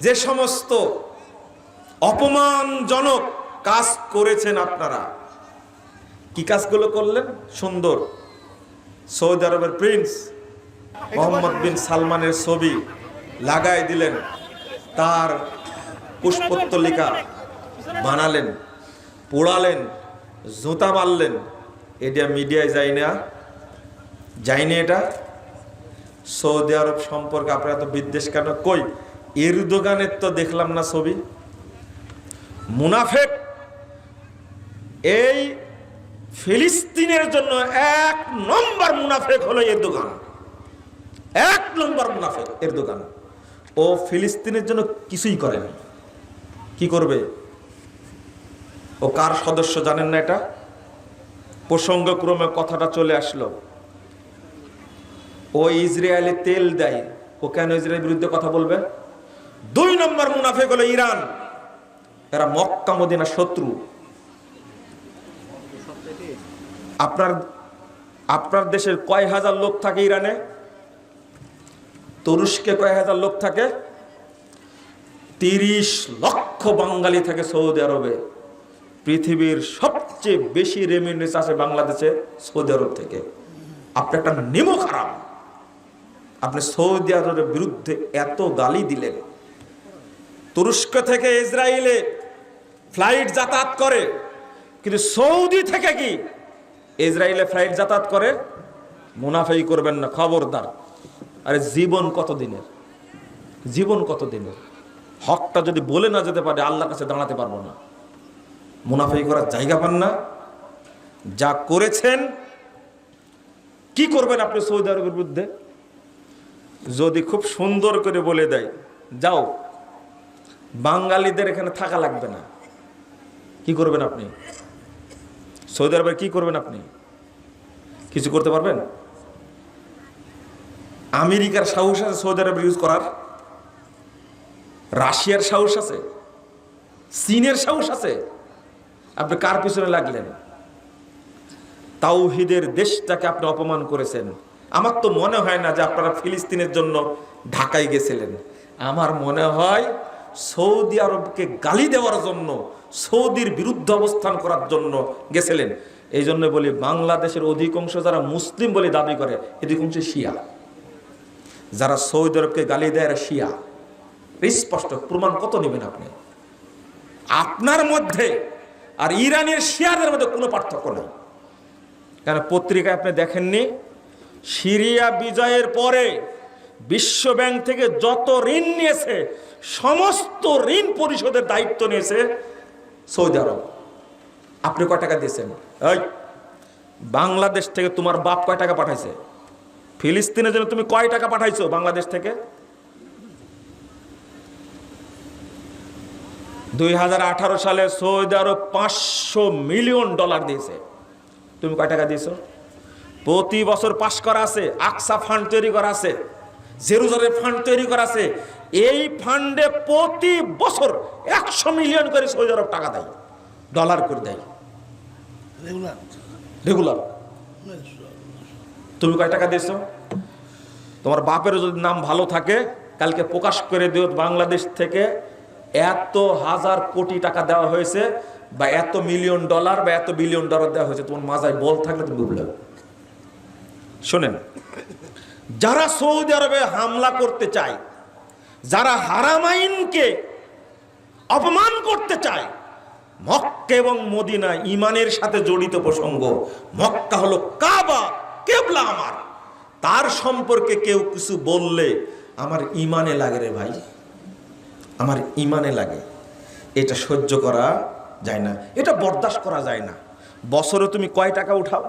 যে সমস্ত অপমানজনক কাজ করেছেন আপনারা, কি কাজগুলো করলেন? সুন্দর সৌদি আরবের প্রিন্স মোহাম্মদ বিন সালমানের ছবি লাগাই দিলেন, তার পুষ্পোত্তলিকা বানালেন, পোড়ালেন, জুতা মারলেন। এটা মিডিয়ায় যায়নি। এটা সৌদি আরব সম্পর্কে আপনারা তো বিদ্বেষ কেন? কই এরদোগানের তো দেখলাম না ছবি। মুনাফেক এই ফিলিস্তিনের জন্য 1 নম্বর মুনাফেক হলো এরদোগান। 1 নম্বর মুনাফেক এরদোগান। ও ফিলিস্তিনের জন্য কিছুই করেনি। কি করবে? ও কার সদস্য জানেন না? এটা প্রসঙ্গক্রমে কথাটা চলে আসলো। ও ইসরায়েলে তেল দেয়। ও কেন ইসরায়েলের বিরুদ্ধে কথা বলবে? 2 নম্বর মুনাফেক হলো ইরান। এরা মক্কা মদিনা শত্রু। আপনার দেশের কয় হাজার লোক থাকে ইরানে? তুরস্কে কয় হাজার লোক থাকে? 30 লক্ষ বাঙালি থাকে সৌদি আরবে। পৃথিবীর সবচেয়ে বেশি রেমিটেন্স আসে বাংলাদেশে সৌদি আরব থেকে। আপনি একটা নিমক হারাম, আপনি সৌদি আরবের বিরুদ্ধে এত গালি দিলেন। তুরস্ক থেকে ইসরায়েলে ফ্লাইট যাতায়াত করে, কিন্তু সৌদি থেকে কি ইসরায়েলে ফ্লাইট যাতায়াত করে? মুনাফাই করবেন না, খবরদার। আরে জীবন কতদিনের? জীবন কতদিনের? হকটা যদি বলে না যেতে পারে আল্লাহর কাছে দাঁড়াতে পারবো না। মুনাফাই করার জায়গা পান না। যা করেছেন, কি করবেন আপনি সৌদি আরবের বিরুদ্ধে? যদি খুব সুন্দর করে বলে দেয় যাও বাঙালিদের এখানে থাকা লাগবে না, কি করবেন আপনি? সৌদি আরবে কি করবেন আপনি? কিছু করতে পারবেন? আমেরিকার সাহস আছে সৌদি আরবে ইউজ করার? রাশিয়ার সাহস আছে? চীনের সাহস আছে? আপনি কার পিছনে লাগলেন? তাওহীদের দেশটাকে আপনি অপমান করেছেন। আমার তো মনে হয় না যে আপনারা ফিলিস্তিনের জন্য ঢাকায় গেছিলেন। আমার মনে হয় সৌদি আরবকে গালি দেওয়ার জন্য, সৌদির বিরুদ্ধে অবস্থান করার জন্য গেছিলেন। এই জন্য বলি বাংলাদেশের অধিকাংশ যারা মুসলিম বলে দাবি করে, অধিকাংশ শিয়া। যারা সৌদি আরবকে গালি দেয় এরা শিয়া। স্পষ্ট প্রমাণ কত নেবেন আপনি? আপনার মধ্যে আর ইরানের শিয়াদের মধ্যে কোনো পার্থক্য নেই। কেন পত্রিকায় আপনি দেখেননি? সিরিয়া বিজয়ের পরে বিশ্ব ব্যাংক থেকে যত ঋণ নিয়েছে সমস্ত ঋণ পরিশোধের দায়িত্ব নিয়েছে সৌদি আরব। আপনি কয় টাকা দিয়েছেন? এই বাংলাদেশ থেকে তোমার বাপ কয় টাকা পাঠাইছে? ফিলিস্তিনের জন্য তুমি কয় টাকা পাঠাইছো বাংলাদেশ থেকে? 2018 সালে সৌদি আরব $500 মিলিয়ন দিয়েছে। তুমি কয় টাকা দিয়েছো? প্রতি বছর পাস করা আছে, আকসা ফান্ড তৈরি করা আছে, জেরুজালেম ফান্ড তৈরি করা আছে। এই ফান্ডে প্রতি বছর 100 মিলিয়ন করে সৌদি আরব টাকা দেয়, ডলার করে দেয় রেগুলার। তুমি কয় টাকা দিয়েছো? তোমার বাপের যদি নাম ভালো থাকে কালকে প্রকাশ করে দিও বাংলাদেশ থেকে এত হাজার কোটি টাকা দেওয়া হয়েছে, বা এত মিলিয়ন ডলার বা এত বিলিয়ন ডলার দেওয়া হয়েছে। তোমার মাজায় বল থাকলে তুমি বুঝলে। শোনেন, যারা সৌদি আরবে হামলা করতে চায়, যারা হারামাইনকে অপমান করতে চায়, মক্কা এবং মদিনা ইমানের সাথে জড়িত প্রসঙ্গ। মক্কা হলো কাবা, কেবলা আমার। তার সম্পর্কে কেউ কিছু বললে আমার ইমানে লাগে রে ভাই, আমার ইমানে লাগে। এটা সহ্য করা যায় না, এটা বরদাস্ত করা যায় না। বছরে তুমি কয় টাকা উঠাও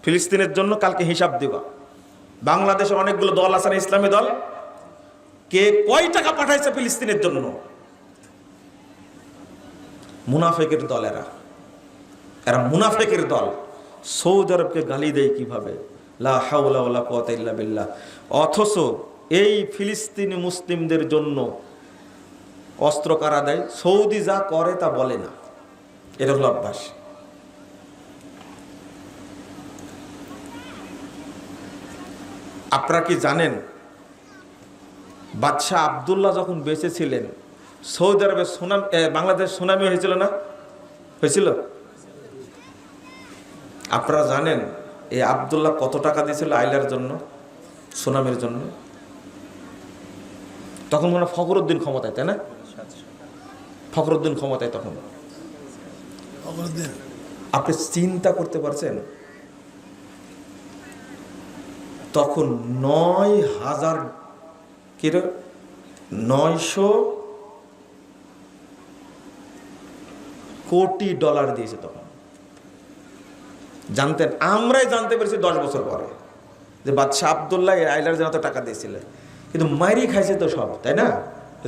ফিলিস্তিনের জন্য? কালকে হিসাব দিবা। বাংলাদেশের অনেকগুলো দল আছে না, ইসলামী দল, কে কয় টাকা পাঠাইছে ফিলিস্তিনের জন্য? মুনাফেকের দল এরা মুনাফেকের দল। সৌদি আরবকে গালি দেয় কিভাবে? লা হাওলা ওয়ালা কুওয়াতা ইল্লা বিল্লাহ। অথচ এই ফিলিস্তিনি মুসলিমদের জন্য অস্ত্র কারা দেয়? সৌদি যা করে তা বলে না, এটা হলো অভ্যাস। আপনারা কি জানেন বাদশাহ আবদুল্লাহ যখন বেঁচে ছিলেন, সৌদি আরবে সুনামি, বাংলাদেশ সুনামি হয়েছিল না? হয়েছিল? আপনারা জানেন এই আবদুল্লাহ কত টাকা দিয়েছিল আইলার জন্য, সুনামির জন্য? তখন মনে হয় ফখরুদ্দিন ক্ষমতায়, তাই না? ফখরুদ্দিন ক্ষমতায় তখন। আপনি চিন্তা করতে পারছেন তখন 9,000 900 কোটি ডলার দিয়েছে তখন। জানতেন? আমরাই জানতে পেরেছি 10 বছর পরে যে বাদশাহ আবদুল্লাহ আইলার জন্য টাকা দিয়েছিল, কিন্তু মাইরি খাইছে তো সব, তাই না?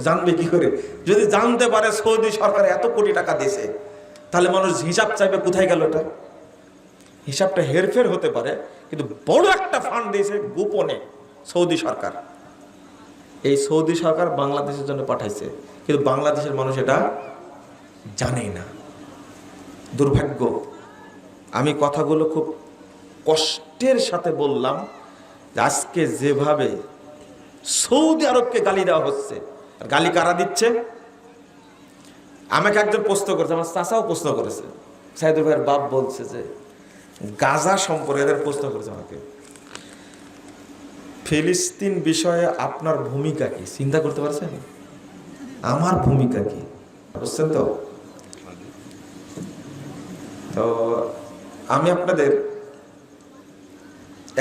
জানবে কি করে? যদি জানতে পারে সৌদি সরকার এত কোটি টাকা দিয়েছে, তাহলে মানুষ হিসাব চাইবে কোথায় গেল এটা। হিসাবটা হেরফের হতে পারে, কিন্তু বড় একটা ফান্ড দিয়েছে গোপনে সৌদি সরকার। এই সৌদি সরকার বাংলাদেশের জন্য পাঠাইছে, কিন্তু বাংলাদেশের মানুষ এটা জানেই না। দুর্ভাগ্য। আমি কথাগুলো খুব কষ্টের সাথে বললাম যে আজকে যেভাবে সৌদি আরবকে গালি দেওয়া হচ্ছে, আর গালি কারা দিচ্ছে? আমাকে একজন প্রশ্ন করেছে, আমার চাচাও প্রশ্ন করেছে, সাইদুল ভাইয়ের বাপ বলছে যে গাজা সম্পর্কে এদের প্রশ্ন করেছে আমাকে, ফিলিস্তিন বিষয়ে আপনার ভূমিকা কি? চিন্তা করতে পারছেন আমার ভূমিকা কি? বুঝছেন তো? তো আমি আপনাদের,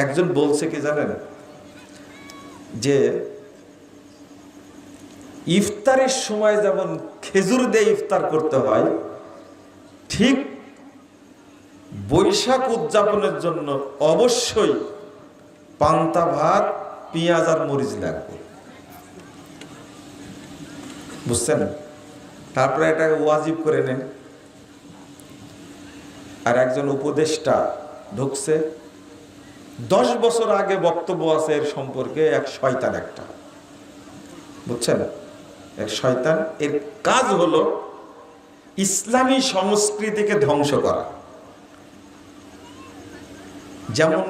একজন বলছে কি জানেন, যে ইফতারের সময় যেমন খেজুর দিয়ে ইফতার করতে হয়, ঠিক বৈশাখ উদযাপনের জন্য অবশ্যই পান্তা ভাত, পেঁয়াজ আর মরিচ লাগবে। বুঝছেন? তারপরে এটাকে ওয়াজিব করে নেন। আর একজন উপদেষ্টা ঢুকছে, 10 বছর আগে বক্তব্য আছে এর সম্পর্কে, এক শয়তান একটা, বুঝছেন? এক শয়তান, এর কাজ হলো ইসলামী সংস্কৃতিকে ধ্বংস করা। যেমন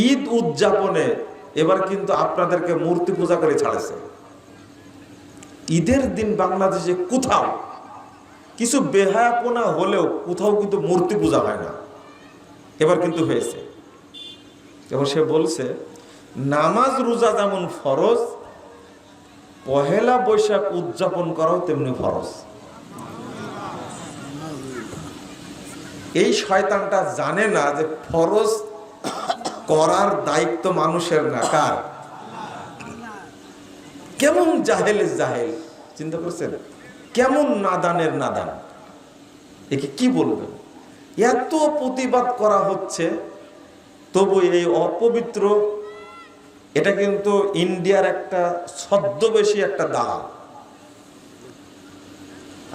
ঈদ উদযাপনে এবার কিন্তু আপনাদেরকে মূর্তি পূজা করে ছাড়েছে। ঈদের দিন বাংলাদেশে কোথাও কিছু বেহায়াপনা হলেও কোথাও কিন্তু মূর্তি পূজা হয় না, এবার কিন্তু হয়েছে। এবং সে বলছে নামাজ রোজা যেমন ফরজ, পহেলা বৈশাখ উদযাপন করাও তেমনি ফরজ। এই শয়তানটা জানে না যে ফরজ করার দায়িত্ব মানুষের না, কার? কেমন জাহেলের জাহেল, চিন্তা করছেন? কেমন নাদানের নাদান, একে কি বলবেন? এত প্রতিবাদ করা হচ্ছে, তবু এই অপবিত্র, এটা কিন্তু ইন্ডিয়ার একটা ছদ্মবেশী একটা দালাল,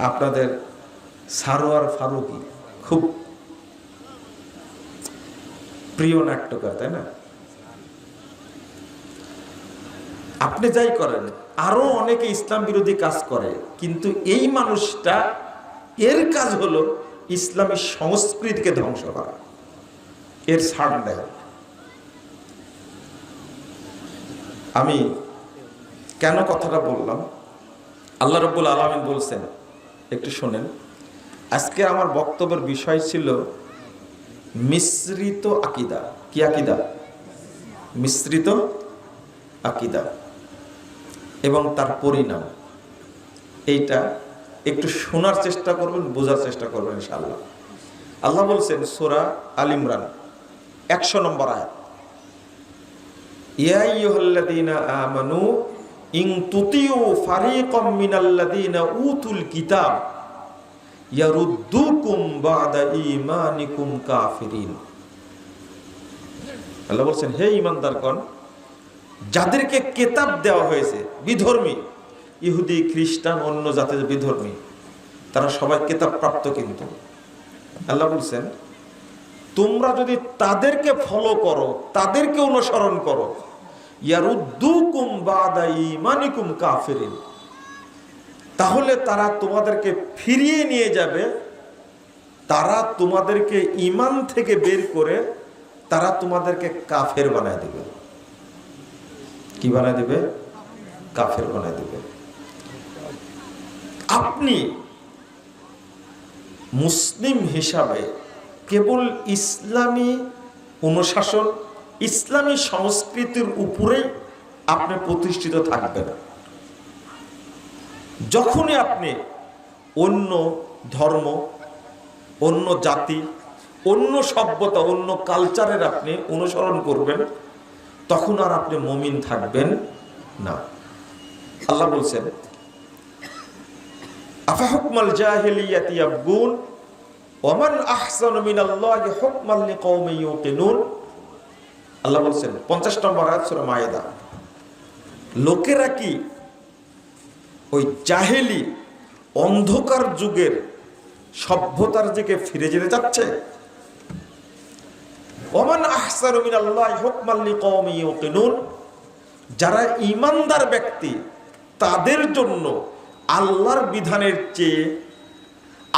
আপনাদের সারোয়ার ফারুকী, খুব প্রিয় নাট্যকার, তাই না? আপনি যাই করেন, আরো অনেকে ইসলাম বিরোধী কাজ করে, কিন্তু এই মানুষটা, এর কাজ হলো ইসলামী সংস্কৃতিকে ধ্বংস করা, এর ছাড় দেয়। আমি কেন কথাটা বললাম? আল্লাহ রাব্বুল আলামিন বলছেন, একটু শোনেন। আজকে আমার বক্তব্যের বিষয় ছিল মিশ্রিত আকীদা। কি আকীদা? মিশ্রিত আকীদা এবং তার পরিণাম। এইটা একটু শোনার চেষ্টা করবেন, বোঝার চেষ্টা করবেন ইনশাআল্লাহ। আল্লাহ বলছেন সূরা আল ইমরান 100 নম্বর আয়াত, ইয়া আইয়ুহাল্লাযীনা আমানু ইন তুতিউ ফারীকাম মিনাল্লাযীনা উতুল কিতাব ইয়ারুদ্দুকুম বা'দা ঈমানিকুম কাফিরিন। আল্লাহ বলছেন, হে ঈমানদারগণ, যাদেরকে কিতাব দেওয়া হয়েছে, বিধর্মী, ইহুদি, খ্রিস্টান, অন্য জাতের বিধর্মী, তারা সবাই কিতাব প্রাপ্ত, কিন্তু আল্লাহ বলছেন তোমরা যদি তাদেরকে ফলো করো, তাদেরকে অনুসরণ করো, ইয়ারুদ্দুকুম বা'দা ঈমানিকুম কাফিরিন, তাহলে তারা তোমাদেরকে ফিরিয়ে নিয়ে যাবে, তারা তোমাদেরকে ঈমান থেকে বের করে তারা তোমাদেরকে কাফের বানায় দেবে। কি বানায় দেবে? কাফের বানায় দিবে। আপনি মুসলিম হিসাবে কেবল ইসলামী অনুশাসন, ইসলামী সংস্কৃতির উপরেই আপনি প্রতিষ্ঠিত থাকবেন। যখনই আপনি অন্য ধর্ম, অন্য জাতি, অন্য সভ্যতা, অন্য কালচারের আপনি অনুসরণ করবেন, তখন আর আপনি মুমিন থাকবেন না। আল্লাহ বলছেন, আফাহুকমাল জাহিলিয়াতি ইয়াবগুন ওয়া মান আহসানু মিনাল্লাহি হুকমান লিকাওমিন ইউকিনুন। আল্লাহ বলছেন 50 নম্বর আয়াত সূরা মায়েদা, লোকেরা কি ওই জাহেলি অন্ধকার যুগের সভ্যতার দিকে ফিরে যেতে চাচ্ছে? ওয়া মান আহসানু মিনাল্লাহি হুকমান লিকাওমিন ইউকিনুন, যারা ঈমানদার ব্যক্তি তাদের জন্য আল্লাহর বিধানের চেয়ে,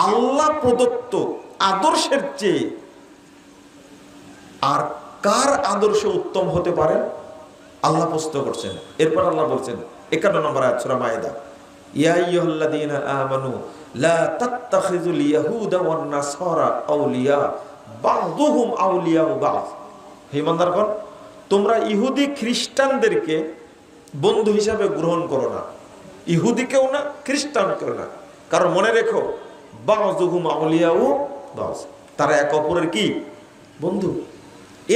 আল্লাহ প্রদত্ত আদর্শের চেয়ে আর কার আদর্শ উত্তম হতে পারে? আল্লাহ প্রশ্ন করছেন। এরপর আল্লাহ বলছেন 51 নম্বর আয়াত সূরা মায়েদা, ইয়া আইয়ুহাল্লাযীনা আমানু লা তাত্তাখিযুল ইয়াহুদা ওয়ান নাসারা আউলিয়া বা'দুহুম আউলিয়া বা'দ। হে ঈমানদারগণ, তোমরা ইহুদি খ্রিস্টানদেরকে বন্ধু হিসাবে গ্রহণ করো না, ইহুদিকেও না, খ্রিস্টানকেও না। কারণ মনে রেখো, বা'দুহুম আউলিয়া বা'দ, তারা এক অপরের কি? বন্ধু।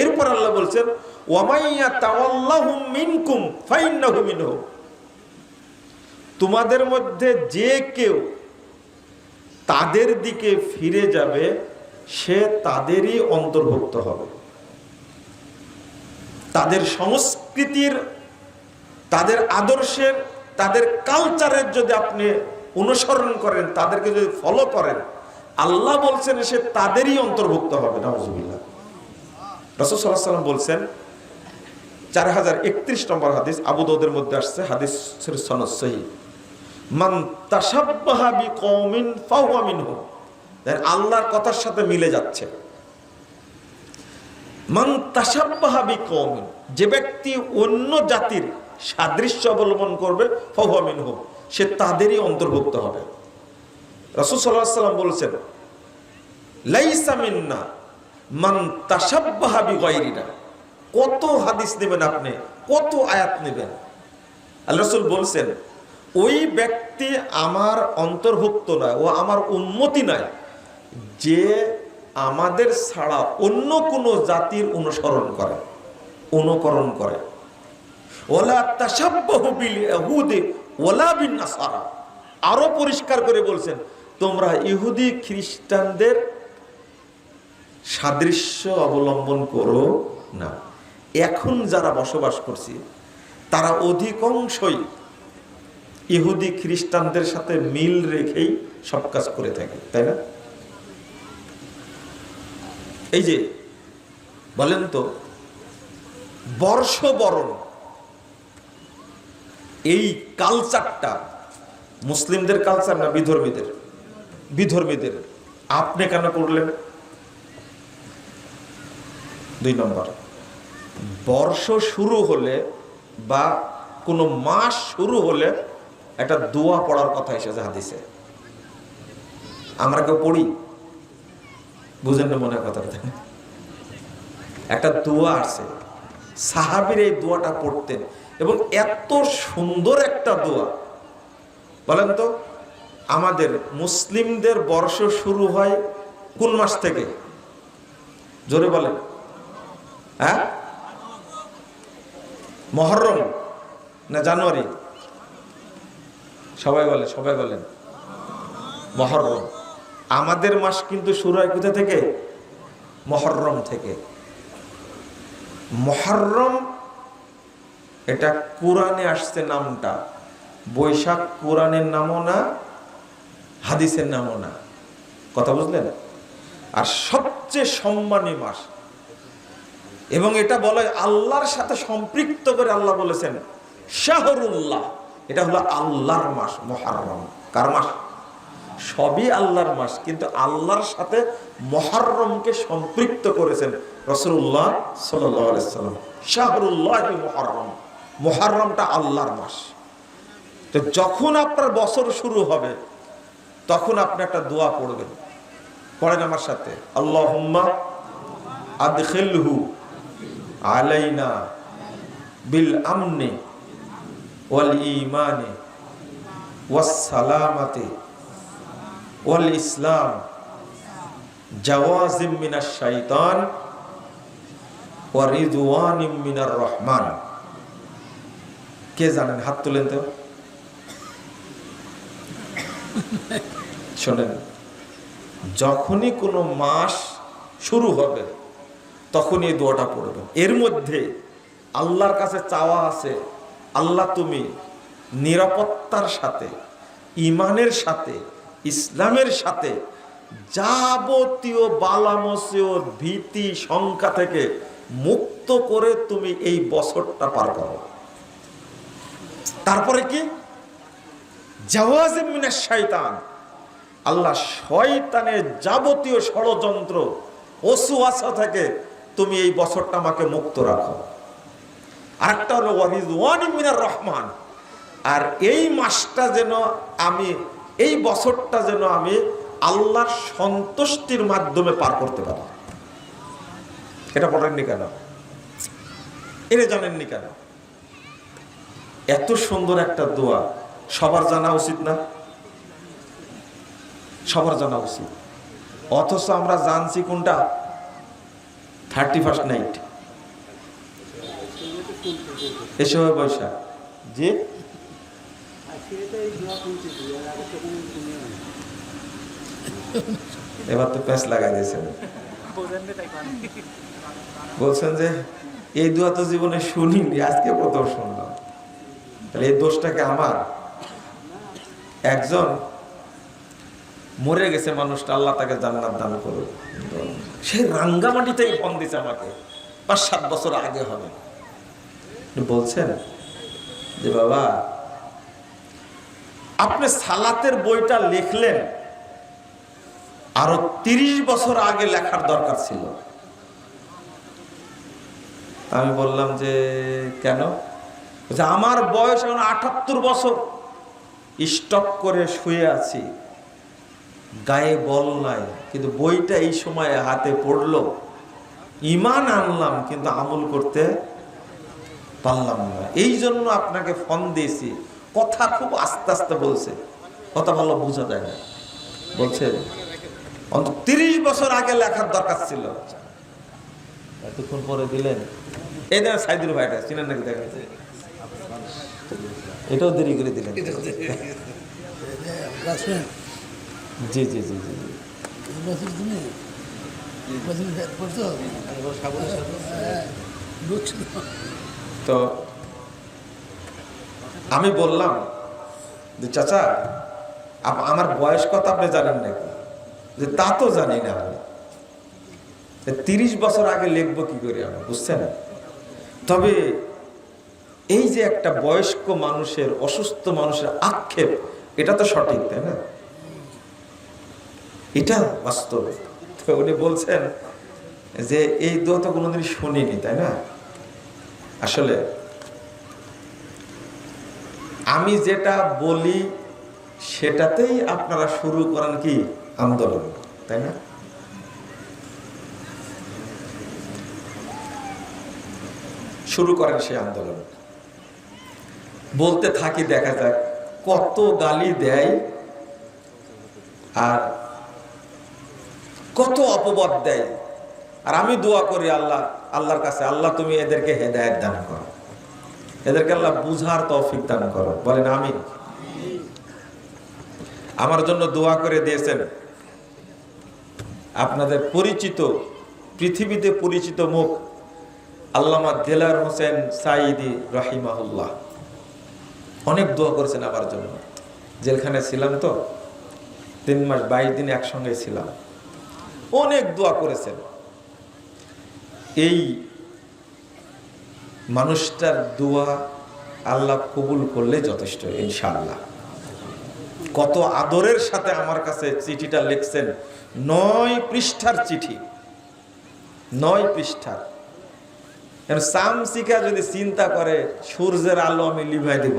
এরপর আল্লাহ বলছেন, ওয়া মাইয়া তাওয়াল্লাহুম মিনকুম ফাইন্নাহু মিনহুম, তোমাদের মধ্যে যে কেউ তাদের দিকে ফিরে যাবে সে তাদেরই অন্তর্ভুক্ত হবে। তাদের সংস্কৃতির, তাদের আদর্শের, তাদের কালচারের যদি আপনি অনুসরণ করেন, তাদেরকে যদি ফলো করেন, আল্লাহ বলছেন সে তাদেরই অন্তর্ভুক্ত হবে। নাউজুবিল্লাহ। রাসূল সাল্লাল্লাহু আলাইহি ওয়াসাল্লাম বলছেন, 4031 নম্বর হাদিস, আবু দাউদের মধ্যে আসছে, হাদিসের সনদ সহিহ, মান তাশাব্বাহা বিকওমিন ফাহুয়া মিনহুম। আল্লাহর কথার সাথে মিলে যাচ্ছে। মান তাশাব্বাহা বিকওমিন, যে ব্যক্তি অন্য জাতির সাদৃশ্য অবলম্বন করবে, ফাহুয়া মিনহুম, সে তাদেরই অন্তর্ভুক্ত হবে। রাসূল সাল্লাল্লাহু আলাইহি ওয়াসাল্লাম বলেছেন, লাইসা মিন্না মান তাশাব্বাহা বিগায়রিনা। কত হাদিস নেবেন আপনি, কত আয়াত নেবেন? আল্লাহ রাসূল বলছেন, ওই ব্যক্তি আমার অন্তর্ভুক্ত নয়, ও আমার উম্মতি নয়, যে আমাদের ছাড়া অন্য কোনো জাতির অনুসরণ করে, অনুকরণ করে। ওয়ালা তাশাব্বাহু বিল ইয়াহুদি ওয়ালা বিন নাসারা। আরো পরিষ্কার করে বলছেন, তোমরা ইহুদি খ্রিস্টানদের সাদৃশ্য অবলম্বন করো না। এখন যারা বসবাস করছি তারা অধিকাংশই ইহুদি খ্রিস্টানদের সাথে মিল রেখেই সব কাজ করে থাকে, তাই না? এই যে বলেন তো, বর্ষবরণ, এই কালচারটা মুসলিমদের কালচার না বিধর্মীদের? বিধর্মীদের। আপনি কেন করলেন? 2 নম্বর, বর্ষ শুরু হলে বা কোনো মাস শুরু হলে একটা দোয়া পড়ার কথা এসেছে হাদিসে। আমরা কেউ পড়ি? বুঝেন না মনে কথা। একটা দোয়া আছে, সাহাবীর এই দোয়াটা পড়তেন এবং এত সুন্দর একটা দোয়া। বলেন তো, আমাদের মুসলিমদের বর্ষ শুরু হয় কোন মাস থেকে? জোরে বলেন। হ্যাঁ, মুহররম না জানুয়ারি? সবাই বলে, সবাই বলেন মুহররম। আমাদের মাস কিন্তু শুরু হয় কোথা থেকে? মুহররম থেকে। মুহররম এটা কোরআনে আসছে নামটা, বৈশাখ কোরআনের নামও না, হাদিসের নামও না। কথা বুঝলেন? আর সবচেয়ে সম্মানী মাস, এবং এটা বলে আল্লাহর সাথে সম্পৃক্ত করে আল্লাহ বলেছেন শাহরুল্লাহ, এটা হলো আল্লাহর মাস। মুহররম কার মাস? সবই আল্লাহর মাস, কিন্তু আল্লাহর সাথে মুহররমকে সম্পৃক্ত করেছেন রাসূলুল্লাহ সাল্লাল্লাহু আলাইহি ওয়াসাল্লাম। শাহরুল্লাহি মুহররম, মুহররমটা আল্লাহর মাস। তো যখন আপনার বছর শুরু হবে তখন আপনি একটা দোয়া পড়বেন, পড়েন আমার সাথে, আল্লাহুম্মা আদখিলহু আলাইনা বিল আমনি ওয়াল ঈমানি ওয়াস সালামাতি ওয়াল ইসলাম জাওয়াজিম মিনাশ শাইতান ওয়া রিদওয়ানিম মিনার রহমান। কে জানেন? হাত তুলেন তো। শোনেন, যখনই কোনো মাস শুরু হবে তখনই এই দোয়াটা পড়বেন। এর মধ্যে আল্লাহর কাছে চাওয়া আছে, আল্লাহ তুমি নিরাপত্তার সাথে, ইমানের সাথে, ইসলামের সাথে যাবতীয় বালা মুসিবত, ভীতি, শঙ্কা থেকে মুক্ত করে তুমি এই বছরটা পার করো। তারপরে কি? জাওয়াজিম মিনাশ শাইতান, আল্লাহ শয়তানের যাবতীয় ষড়যন্ত্র, ওয়াসওয়াসা থেকে তুমি এই বছরটা আমাকে মুক্ত রাখো। আরেকটা হলো ওয়ারিদওয়ানিম মিনার রহমান, আর এই মাসটা যেন আমি, এই বছরটা যেন আমি আল্লাহর সন্তুষ্টির মাধ্যমে পার করতে পারি। এটা পড়েননি কেন? এটা জানেননি কেন? এত সুন্দর একটা দোয়া সবার জানা উচিত না? সবার জানা উচিত। অথচ আমরা জানছি কোনটা? 31st নাইট, এসব বৈশাখ। যে এবার তো প্যাঁচ লাগাই দিয়েছেন, বলছেন যে এই দোয়া তো জীবনে শুনিনি, আজকে প্রথম শুনলাম। তাহলে এই দোষটাকে আমার? একজন মরে গেছে মানুষটা, আল্লাহ তাকে জান্নাত দান করুক, সে রাঙ্গামাটি থেকে ফোন দিছে আমাকে, 5-7 বছর আগে হবে। বলছেন যে বাবা, আপনি সালাতের বইটা লিখলেন, আরো 30 বছর আগে লেখার দরকার ছিল। আমি বললাম যে কেন? আমার বয়স এখন 78 বছর, স্টক করে শুয়ে আছি, গায়ে বল নাই, কিন্তু বইটা এই সময় হাতে পড়লো, ঈমান আনলাম কিন্তু আমল করতে পারলাম না, এই জন্য আপনাকে ফোন দিয়েছি। কথা খুব আস্তে আস্তে বলছে, কথা ভালো বোঝা যায় না। বলছে 30 বছর আগে লেখার দরকার ছিল, এতক্ষণ পরে দিলেন। এই দেখেন সাইদুল ভাইটা চিনেন নাকি? দেখেন এটাও দেরি করে দিলেন। জি জি জি জি। তো আমি বললাম যে চাচা, আমার বয়স কত আপনি জানেন নাকি? যে তা তো জানি না, আমি 30 বছর আগে লিখবো কি করে আমি, বুঝছেন? তবে এই যে একটা বয়স্ক মানুষের, অসুস্থ মানুষের আক্ষেপ, এটা তো সঠিক, তাই না? এটা বাস্তব। তো উনি বলছেন যে এই দোয়া তো কোনোদিন শুনিনি, তাই না? আসলে আমি যেটা বলি সেটাতেই আপনারা শুরু করেন কি আন্দোলন, তাই না? শুরু করেন সেই আন্দোলন, বলতে থাকি, দেখা যাক কত গালি দেয় আর কত অপবাদ দেয়। আর আমি দোয়া করি আল্লাহর কাছে, আল্লাহ তুমি এদেরকে হেদায়েত দান করো, এদেরকে আল্লাহ বুঝার তৌফিক দান করো। বলেন আমিন। আমার জন্য দোয়া করে দিয়েছেন আপনাদের পরিচিত, পৃথিবীতে পরিচিত মুখ আল্লামা দেলার হোসেন সাঈদী রাহিমাহুল্লাহ। অনেক দোয়া করেছেন আমার জন্য। জেলখানে ছিলাম তো, 3 মাস 22 দিন একসঙ্গে ছিলাম, অনেক দোয়া করেছেন। এই মানুষটার দোয়া আল্লাহ কবুল করলে যথেষ্ট ইনশাআল্লাহ। কত আদরের সাথে আমার কাছে চিঠিটা লিখছেন, 9 পৃষ্ঠার চিঠি, 9 পৃষ্ঠার। চামচিকা যদি চিন্তা করে সূর্যের আলো আমি লিভাই দিব,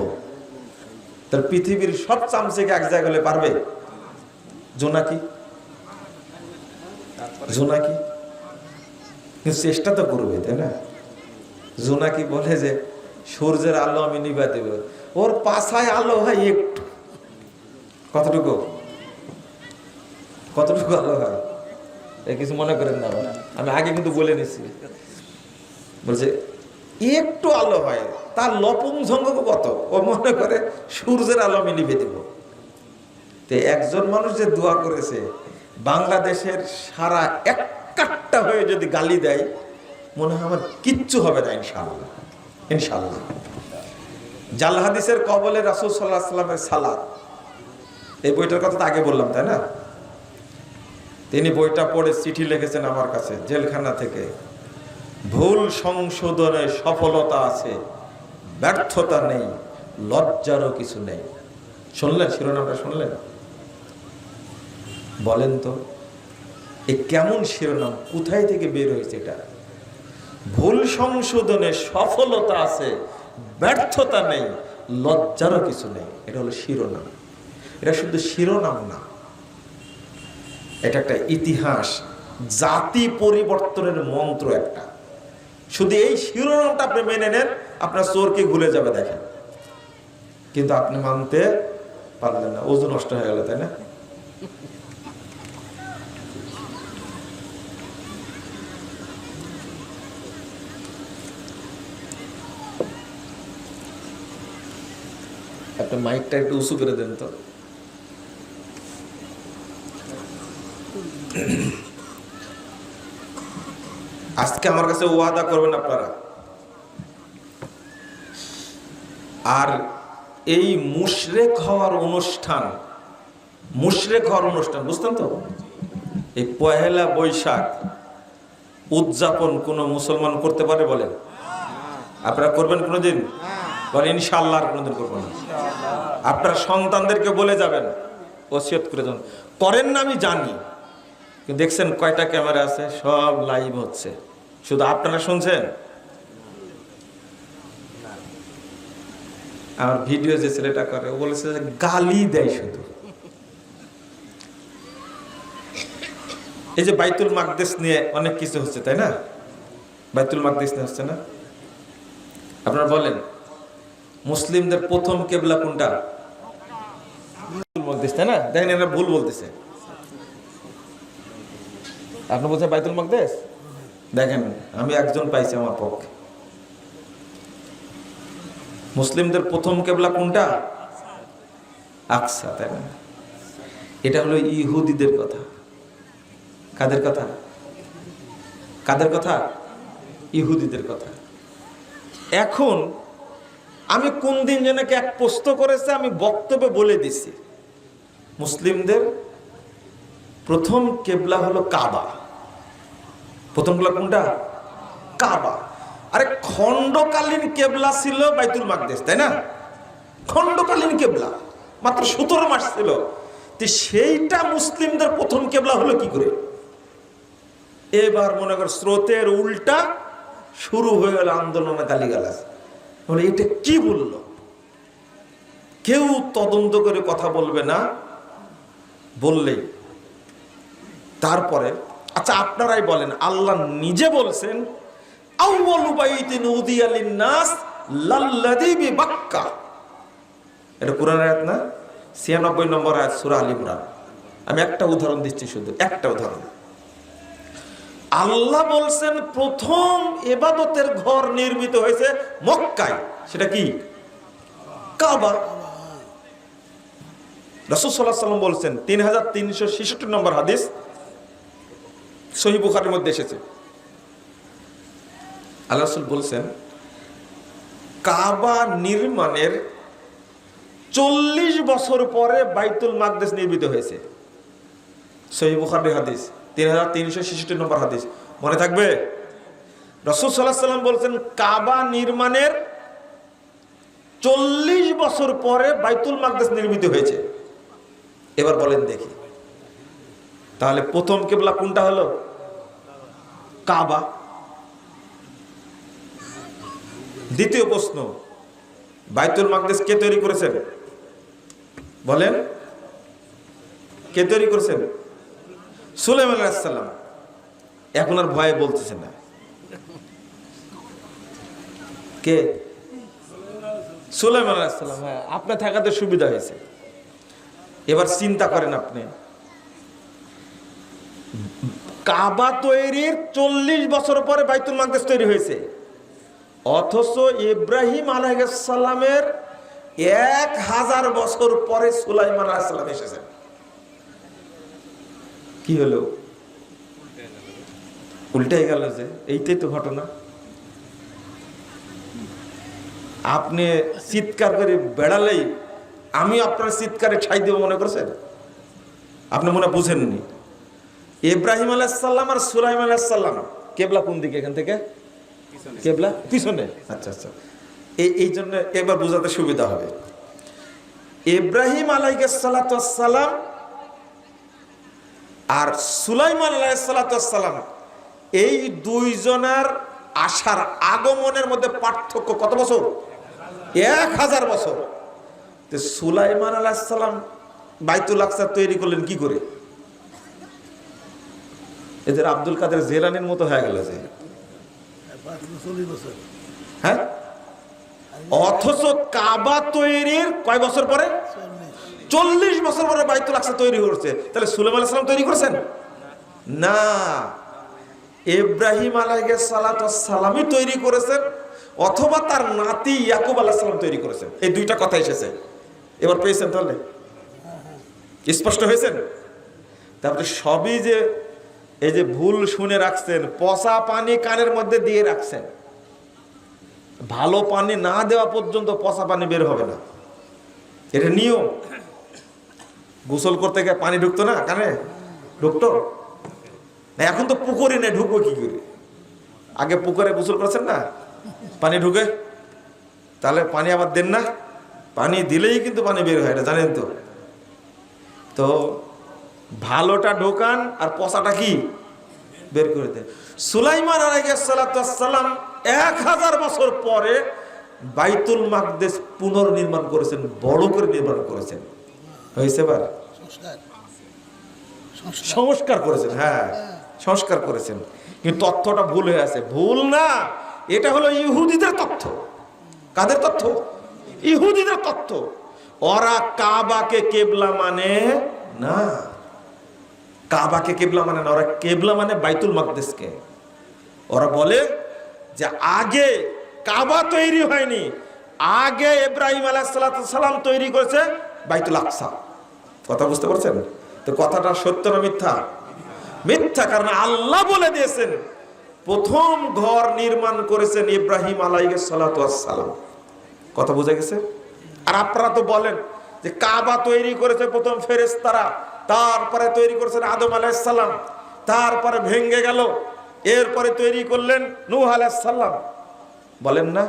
তার পৃথিবীর সব চামচেকে এক জায়গায় হলে পারবে? জোনাকি জোনাকি কিন্তু চেষ্টা তো করবে, তাই না? জোনাকি বলে যে সূর্যের আলো আমি নিভা দেব, ওর পাছায় আলো হয় একটু, কতটুকু কতটুকু আলো হয় কিছু মনে করেন না, আমি আগে কিন্তু বলে নিছি। বলছে একটু আলো হয়, তার লপুংঝঙ্গ কত, ও মনে করে সূর্যের আলো আমি নিভে দেব। তো একজন মানুষ যে দোয়া করেছে, বাংলাদেশের সারা এক কাট্টা হয়ে যদি গালি দেয়, মনে হয় আমার কিচ্ছু হবে না ইনশাআল্লাহ। ইনশাআল্লাহ। জাল হাদিসের কবলে রাসূল সাল্লাল্লাহু আলাইহি সাল্লামের সালাত, এই বইটার কথা তো আগে বললাম, তাই না? তিনি বইটা পড়ে চিঠি লিখেছেন আমার কাছে জেলখানা থেকে, ভুল সংশোধনে সফলতা আছে, ব্যর্থতা নেই, লজ্জারও কিছু নেই। শুনলেন শিরোনামটা? শুনলেন? বলেন তো এ কেমন শিরোনাম, কোথায় থেকে বের হয়েছে এটা? ভুল সংশোধনে সফলতা আছে, ব্যর্থতা নেই, লজ্জারও কিছু নেই। এটা হলো শিরোনাম। এটা শুধু শিরোনাম না, এটা একটা ইতিহাস, জাতি পরিবর্তনের মন্ত্র একটা। শুধু এই শিরোনামটা আপনি মেনে নেন, আপনার চোরকে ভুলে যাবে দেখেন। কিন্তু আপনি মানতে পারলেন না, ওজন নষ্ট হয়ে গেল, তাই না? একটা মাইকটা একটু উঁচু করে দেন তো। আজকে আমার কাছে ওয়াদা করবেন আপনারা, আর এই মুশরিক হওয়ার অনুষ্ঠান, বুঝতেন তো? এই পহেলা বৈশাখ উদযাপন কোন মুসলমান করতে পারে বলেন? আপনারা করবেন কোনোদিন? বলেন ইনশাআল্লাহ। আর কোনোদিন করবেন না? আপনারা সন্তানদেরকে বলে যাবেন, ওসিয়ত করে যাবেন। করেন না আমি জানি, কিন্তু দেখছেন কয়টা ক্যামেরা আছে, সব লাইভ হচ্ছে, শুধু আপনারা শুনছেন। আমার ভিডিও যে ছেলেটা করে, ও বলেছে যে গালি দেয় শুধু। এই যে বাইতুল মাকদেস নিয়ে অনেক কিছু হচ্ছে, তাই না? বাইতুল মাকদেস নিয়ে হচ্ছে না? আপনারা বলেন মুসলিমদের প্রথম কেবলা কোনটা? বাইতুল মাকদেস, তাই না? দেখেন এরা ভুল বলতেছে। আপনি বলছেন বাইতুল মাকদেস, দেখেন আমি একজন পাইছি আমার পক্ষে। মুসলিমদের প্রথম কেবলা কোনটা? আকসা, তাই না? এটা হলো ইহুদিদের কথা। কাদের কথা? কাদের কথা? ইহুদিদের কথা। এখন আমি কোন দিন যেন এক পোস্ট করেছে, আমি বক্তব্যে বলে দিছি মুসলিমদের প্রথম কেবলা হলো কাবা। প্রথম কেবলা কোনটা? কাবা। আরে খণ্ডকালীন কেবলা ছিল বাইতুল মাকদেস, তাই না? খণ্ডকালীন কেবলা মাত্র 17 মাস ছিল। সেইটা মুসলিমদের প্রথম কেবলা হলো কি করে? এবার মনে কর স্রোতের উল্টা শুরু হয়ে গেল আন্দোলনে, গালিগালাজ। বলে এটা কি বললো? কেউ তদন্ত করে কথা বলবে না, বললেই তারপরে আচ্ছা আপনারাই বলেন, আল্লাহ নিজে বলছেন আউয়ালু বাইতিন উদিয়া লিন-নাস লাল্লাযী বিবাক্কা। এটা কোরআনের আয়াত না? 96 নম্বর আয়াত সূরা আল ইমরান। আমি একটা উদাহরণ দিচ্ছি, শুধু একটা উদাহরণ। আল্লাহ বলছেন প্রথম ইবাদতের ঘর নির্মিত হয়েছে মক্কায়। সেটা কি? কাবা। রাসূল সাল্লাল্লাহু আলাইহি ওয়াসাল্লাম বলছেন, 3366 নম্বর হাদিস, সহিহ বুখারীর মধ্যে এসেছে। আল্লাহ রাসূল বলছেন কাবা নির্মাণের 40 বছর পরে বাইতুল মাকদেস নির্মিত হয়েছে। সহিহ বুখারীর হাদিস, 3366 নম্বর হাদিস। মনে থাকবে? রাসূল সাল্লাল্লাহু আলাইহি ওয়াসাল্লাম বলছেন কাবা নির্মাণের 40 বছর পরে বাইতুল মাকদেস নির্মিত হয়েছে। এবার বলেন দেখি, তাহলে প্রথম কিবলা কোনটা হলো? কাবা। দ্বিতীয় প্রশ্ন, বাইতুল মাকদেস কে তৈরি করেছেন? বলেন, কে তৈরি করেছেন? সুলাইমান আলাইহিস সালাম। এখন আর ভয়ে বলতেছে না। কে? সুলাইমান আলাইহিস সালাম। হ্যাঁ, আপনার থাকাতে সুবিধা হয়েছে। এবার চিন্তা করেন, আপনি কাবা তৈরির 40 বছর পরে বাইতুল মাকদিস তৈরি হয়েছে, অথচ ইব্রাহিম আলাইহিস সালামের 1000 বছর পরে সুলাইমান আলাইহিস সালাম এসেছেন। কি হলো? উল্টে গেল যে। এইটাই তো ঘটনা। আপনি চিৎকার করে বেড়ালেই আমি আপনার চিৎকারে ঠাই দেব মনে করছেন? আপনি মনে বুঝেননি। ইব্রাহিম আলাইহিস সালাম আর সুলাইমান আলাইহিস সালাম কেবলা কোন দিকে? এখান থেকে কেবলা পিছনে। আচ্ছা আচ্ছা, এই জন্য একবার বোঝাতে সুবিধা হবে। ইব্রাহিম আলাইহিস সালাম আর সুলাইমান আলাইহিস সালাম, এই দুইজনের আসার আগমনের মধ্যে পার্থক্য কত বছর? 1000 বছর। সুলাইমান আলাইহিস সালাম বাইতুল আকসা তৈরি করলেন কি করে? এদের আব্দুল কাদের জেলানির মতো হয়ে গেল যে। হ্যাঁ, অথচ কাবা তৈরির কয় বছর পরে? 40 বছর পরে বাইতুল আকসা তৈরি হচ্ছে। তাহলে সুলাইমান আলাইহিস সালাম তৈরি করেছেন না, ইব্রাহিম আলাইহিস সালামই তৈরি করেছেন, অথবা তার নাতি ইয়াকুব আলাইহিস সালাম তৈরি করেছেন। এই দুইটা কথা এসেছে। এবার পেয়েছেন? তাহলে স্পষ্ট হয়েছেন? তারপরে সবই যে এই যে ভুল শুনে রাখছেন, পচা পানি কানের মধ্যে দিয়ে রাখছেন, ভালো পানি না দেওয়া পর্যন্ত পচা পানি বের হবে না, এটা নিয়ম। গোসল করতে গিয়ে পানি ঢুকতো না কানে? ঢুকতো না। এখন তো পুকুরে নেই, ঢুকবো কি করে? আগে পুকুরে গোসল করেছেন না, পানি ঢুকে। তাহলে পানি আবার দেন না, পানি দিলেই কিন্তু পানি বের হয়, এটা জানেন তো। তো ভালোটা ঢোকান আর পচাটা কি বের করে দেন। সুলাইমান আলাইহিস সালাম 1000 বছর পরে বাইতুল মাকদিস পুনর্নির্মাণ করেছেন, বড় করে নির্মাণ করেছেন। হয়েছে? এবার সংস্কার করেছেন। হ্যাঁ, সংস্কার করেছেন, কিন্তু তথ্যটা ভুল হয়ে আছে। ভুল না, এটা হলো ইহুদিদের তথ্য। কাদের তথ্য? ইহুদিদের তথ্য। ওরা কাবাকে কেবলা মানে না, কাবাকে কেবলা মানে না, ওরা কেবলা মানে বাইতুল মাকদিসকে। ওরা বলে যে আগে কাবা তৈরি হয়নি, আগে ইব্রাহিম আলাইহিস সালাম তৈরি করেছে বাইতুল আকসা। কথা বুঝতে পারছেন তো? কথাটা সত্য না মিথ্যা? মিথ্যা, কারণ আল্লাহ বলে দিয়েছেন প্রথম ঘর নির্মাণ করেছেন ইব্রাহিম আলাইহিস সালাম। কথা বোঝা গেছে? আর আপনারা তো বলেন যে কাবা তৈরি করেছে প্রথম ফেরেশতারা, তারপরে তৈরি করেছেন আদম আলাইহিস সালাম, তারপরে ভেঙে গেল, এরপরে তৈরি করলেন নূহ আলাইহিস সালাম। বলেন না?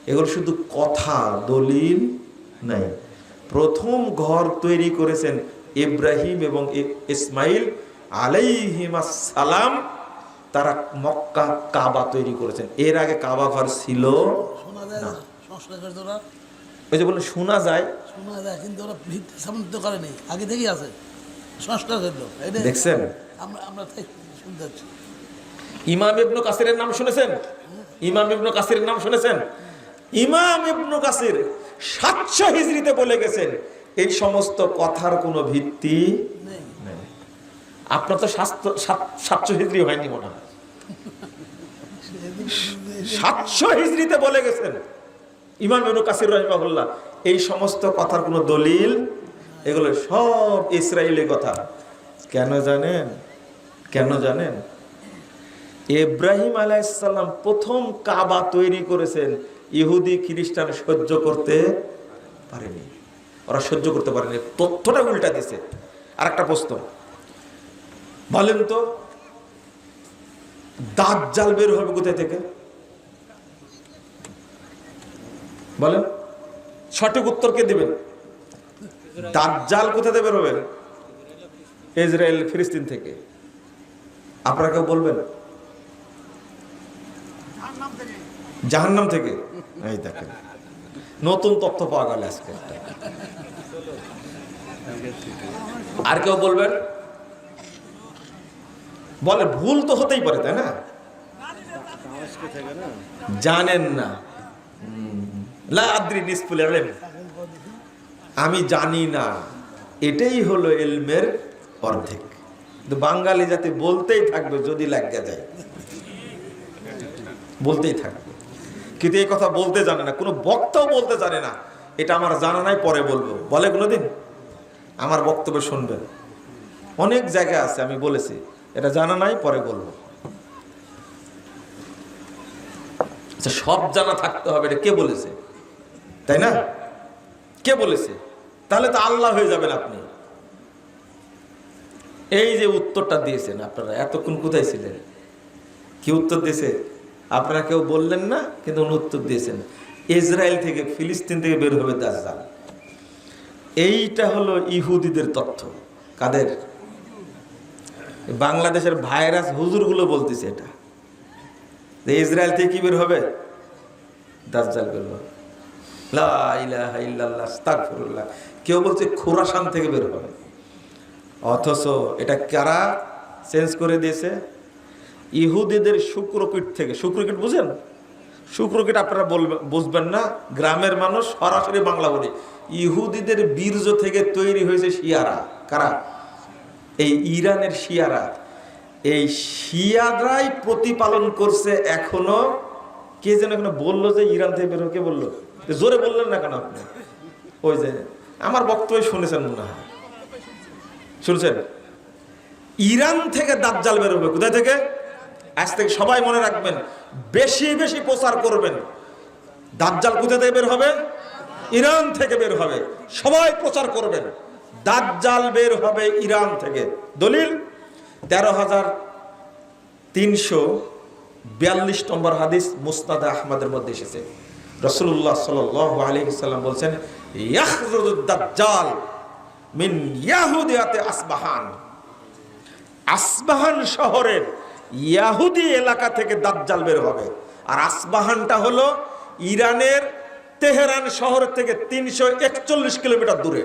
এগুলো শুধু কথা, দলিল নাই। প্রথম ঘর তৈরি করেছেন ইব্রাহিম এবং ইসমাইল আলাইহিমাস সালাম। তারা মক্কা কাবা তৈরি করেছেন। এর আগে কাবা ঘর ছিল না। ওই যে বললেন শোনা যায়, কিন্তু ওরা ভিত্তি স্থাপন করেনি, আগে থেকেই আছে, সংস্কার করলো। দেখছেন? আমরা শুনতে পাচ্ছি। ইমাম ইবনে কাসিরের নাম শুনেছেন? ইমাম ইবনে কাসিরের নাম শুনেছেন? ইমাম ইবনে কাসির 700 হিজরিতে বলে গেছেন এই সমস্ত কথার কোনো ভিত্তি নেই। আপনার তো 700 হিজরি হয়নি মনে হয়। 700 হিজরিতে বলে গেছেন ইমাম ইবনে কাসির রাহিমাহুল্লাহ, এই সমস্ত কথার কোনো দলিল, এগুলো সব ইসরায়েলি কথা। কেন জানেন? কেন জানেন? ইব্রাহিম আলাইহিস সালাম প্রথম কাবা তৈরি করেছেন, ইহুদি খ্রিস্টান সহ্য করতে পারেনি, ওরা সহ্য করতে পারেনি, তথ্যটা উল্টা দিছে। আর একটা প্রশ্ন বলেন তো, দাজ্জাল বের হবে কোথায় থেকে? বলেন, সঠিক উত্তর কে দিবেন? দাজ্জাল কোথা থেকে বের হবে? ইসরায়েল ফিলিস্তিন থেকে। আপনারা কেউ বলবেন? জাহান্নাম থেকে। এই দেখেন, নতুন তথ্য পাওয়া গেল আজকে। আর কেউ বলবেন? বলে ভুল তো হতেই পারে, তাই না? জানেন না, লা আদ্রি নিসফুল ইলম, আমি জানি না, এটাই হলো ইলমের অর্ধেক। কিন্তু বাঙালি জাতি বলতেই থাকবে, যদি লাগা যায় বলতেই থাকবে, কিন্তু এই কথা বলতে জানে না, কোনো বক্তাও বলতে জানে না এটা আমার জানা নাই, পরে বলবো। বলে কোনোদিন? আমার বক্তব্য শুনবেন, অনেক জায়গা আছে আমি বলেছি এটা জানা নাই, পরে বলবো। আচ্ছা, সব জানা থাকতে হবে এটা কে বলেছে? তাই না? কে বলেছে? তাহলে তো আল্লাহ হয়ে যাবেন আপনি। এই যে উত্তরটা দিয়েছেন আপনারা, এতক্ষণ কোথায় ছিলেন? কি উত্তর দিয়েছে? আপনারা কেউ বললেন না, কিন্তু উনি উত্তর দিয়েছেন, ইসরায়েল থেকে, ফিলিস্তিন থেকে বের হবে দাজ্জাল। এইটা হলো ইহুদিদের তথ্য। কাদের? বাংলাদেশের ভাইরাস হুজুরগুলো বলতেছে এটা, যে ইসরায়েল থেকে কি বের হবে? দাজ্জাল বের হবে। লা ইলাহা ইল্লাল্লাহ, আস্তাগফিরুল্লাহ। কেউ বলছে খোরাসান থেকে বের হবে, অথচ এটা কারা চেঞ্জ করে দিয়েছে? ইহুদিদের শুক্রকীট থেকে। শুক্রকীট বুঝেন? শুক্রকীট আপনারা বুঝবেন না, গ্রামের মানুষ সরাসরি বাংলা বলে। ইহুদিদের বীর্য থেকে তৈরি হয়েছে শিয়ারা। কারা? এই ইরানের শিয়ারা। এই শিয়ারাই প্রতিপালন করছে এখনো। কে যেন এখনো বললো যে ইরান থেকে বের, কে বললো? জোরে বললেন না কেন আপনি? ওই যে আমার বক্তব্য শুনেছেন মনে হয়, শুনছেন? ইরান থেকে দাজ্জাল বের হবে। কোথায় থেকে? আজ থেকে সবাই মনে রাখবেন, বেশি বেশি প্রচার করবেন। দাজ্জাল কোথা থেকে বের হবে? ইরান থেকে বের হবে। সবাই প্রচার করবেন, দাজ্জাল বের হবে ইরান থেকে। দলিল 1342 নম্বর হাদিস মুসনাদ আহমদের মধ্যে এসেছে। রাসূলুল্লাহ সাল্লাল্লাহু আলাইহি ওয়াসাল্লাম বলেন, ইয়াখরুজুদ দাজ্জাল মিন ইয়াহুদিয়াতে আসবাহান। আসবাহান শহরের ইয়াহুদি এলাকা থেকে দাজ্জাল বের হবে। আর আসবাহানটা হলো ইরানের তেহরান শহর থেকে 341 কিলোমিটার দূরে।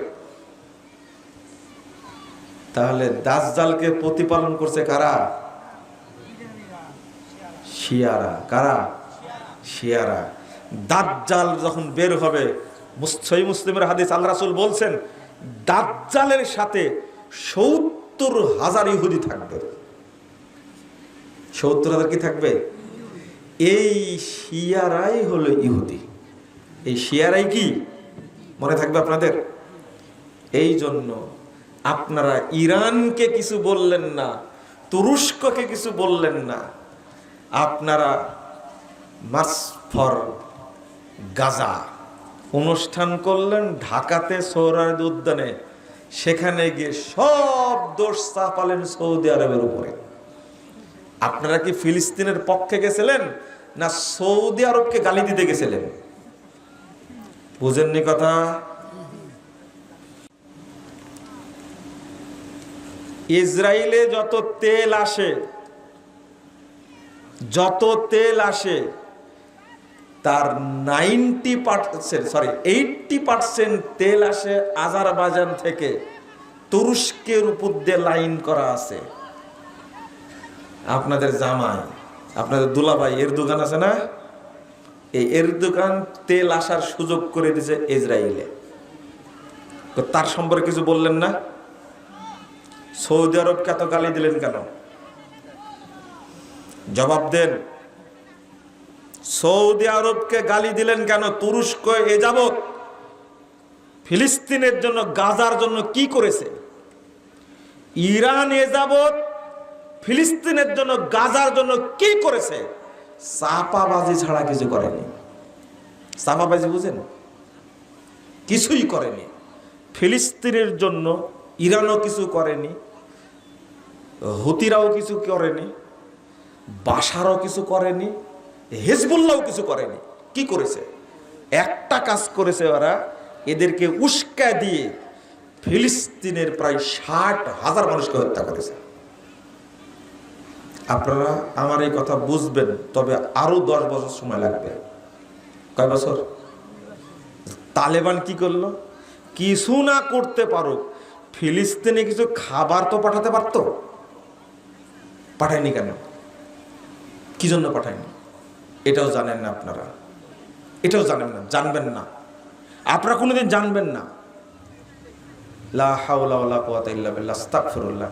তাহলে দাজ্জালকে প্রতিপালন করছে কারা? শিয়ারা। কারা? শিয়ারা। দাজ্জাল যখন বের হবে, সহিহ মুসলিমের হাদিস, আল্লাহ রাসূল বলছেন দাজ্জালের সাথে 70,000 ইহুদি থাকবে। 70,000 কি থাকবে? এই শিয়ারাই হলো ইহুদি। এই শিয়ারাই কি মনে থাকবে আপনাদের? এই জন্য আপনারা ইরানকে কিছু বললেন না, তুরস্ককে কিছু বললেন না, আপনারা মার্চ ফর গাজা অনুষ্ঠান করলেন ঢাকাতে সোহরাওয়ার্দী উদ্যানে। সেখানে গিয়ে সব দোষ চাপালেন সৌদি আরবের উপরে। আপনারা কি ফিলিস্তিনের পক্ষে গেছিলেন না সৌদি আরবকে গালি দিতে গেছিলেন? বুঝেননি কথা? ইসরায়েলে যত তেল আসে তার 80% তেল আসে আজারবাইজান থেকে। তুরস্কের উপর দিয়ে লাইন করা আছে। আপনাদের জামাই, আপনাদের দুলাভাই এরদোগান আছে না, এই এরদোগান তেল আসার সুযোগ করে দিয়েছে ইসরায়েলে। তো তার সম্পর্কে কিছু বললেন না? সৌদি আরবকে এত গালি দিলেন কেন? জবাব দেন। সৌদি আরবকে গালি দিলেন কেন? তুরস্ক এ যাবৎ ফিলিস্তিনের জন্য, গাজার জন্য কি করেছে? ইরান এ যাবৎ ফিলিস্তিনের জন্য, গাজার জন্য কি করেছে? চাপাবাজি ছাড়া কিছু করেনি। চাপাবাজি বুঝেন? কিছুই করেনি। ফিলিস্তিনের জন্য ইরানও কিছু করেনি, হুতিরাও কিছু করেনি, বাশারও কিছু করেনি, হিজবুল্লাহও কিছু করেনি। কি করেছে? একটা কাজ করেছে ওরা, এদেরকে উস্কা দিয়ে ফিলিস্তিনের প্রায় 60,000 মানুষকে হত্যা করেছে। আপনারা আমার এই কথা বুঝবেন, তবে আরো 10 বছর সময় লাগবে। কয় বছর? তালেবান কি করলো? কিছু না করতে পারুক, ফিলিস্তিনে কিছু খাবার তো পাঠাতে পারতো, পাঠায়নি কেন? কি জন্য পাঠায়নি? এটাও জানেন না আপনারা, এটাও জানেন না, জানবেন না, আপনারা কোনোদিন জানবেন না। লা হাওলা ওয়ালা কুওয়াতা ইল্লা বিল্লাহ, আস্তাগফিরুল্লাহ।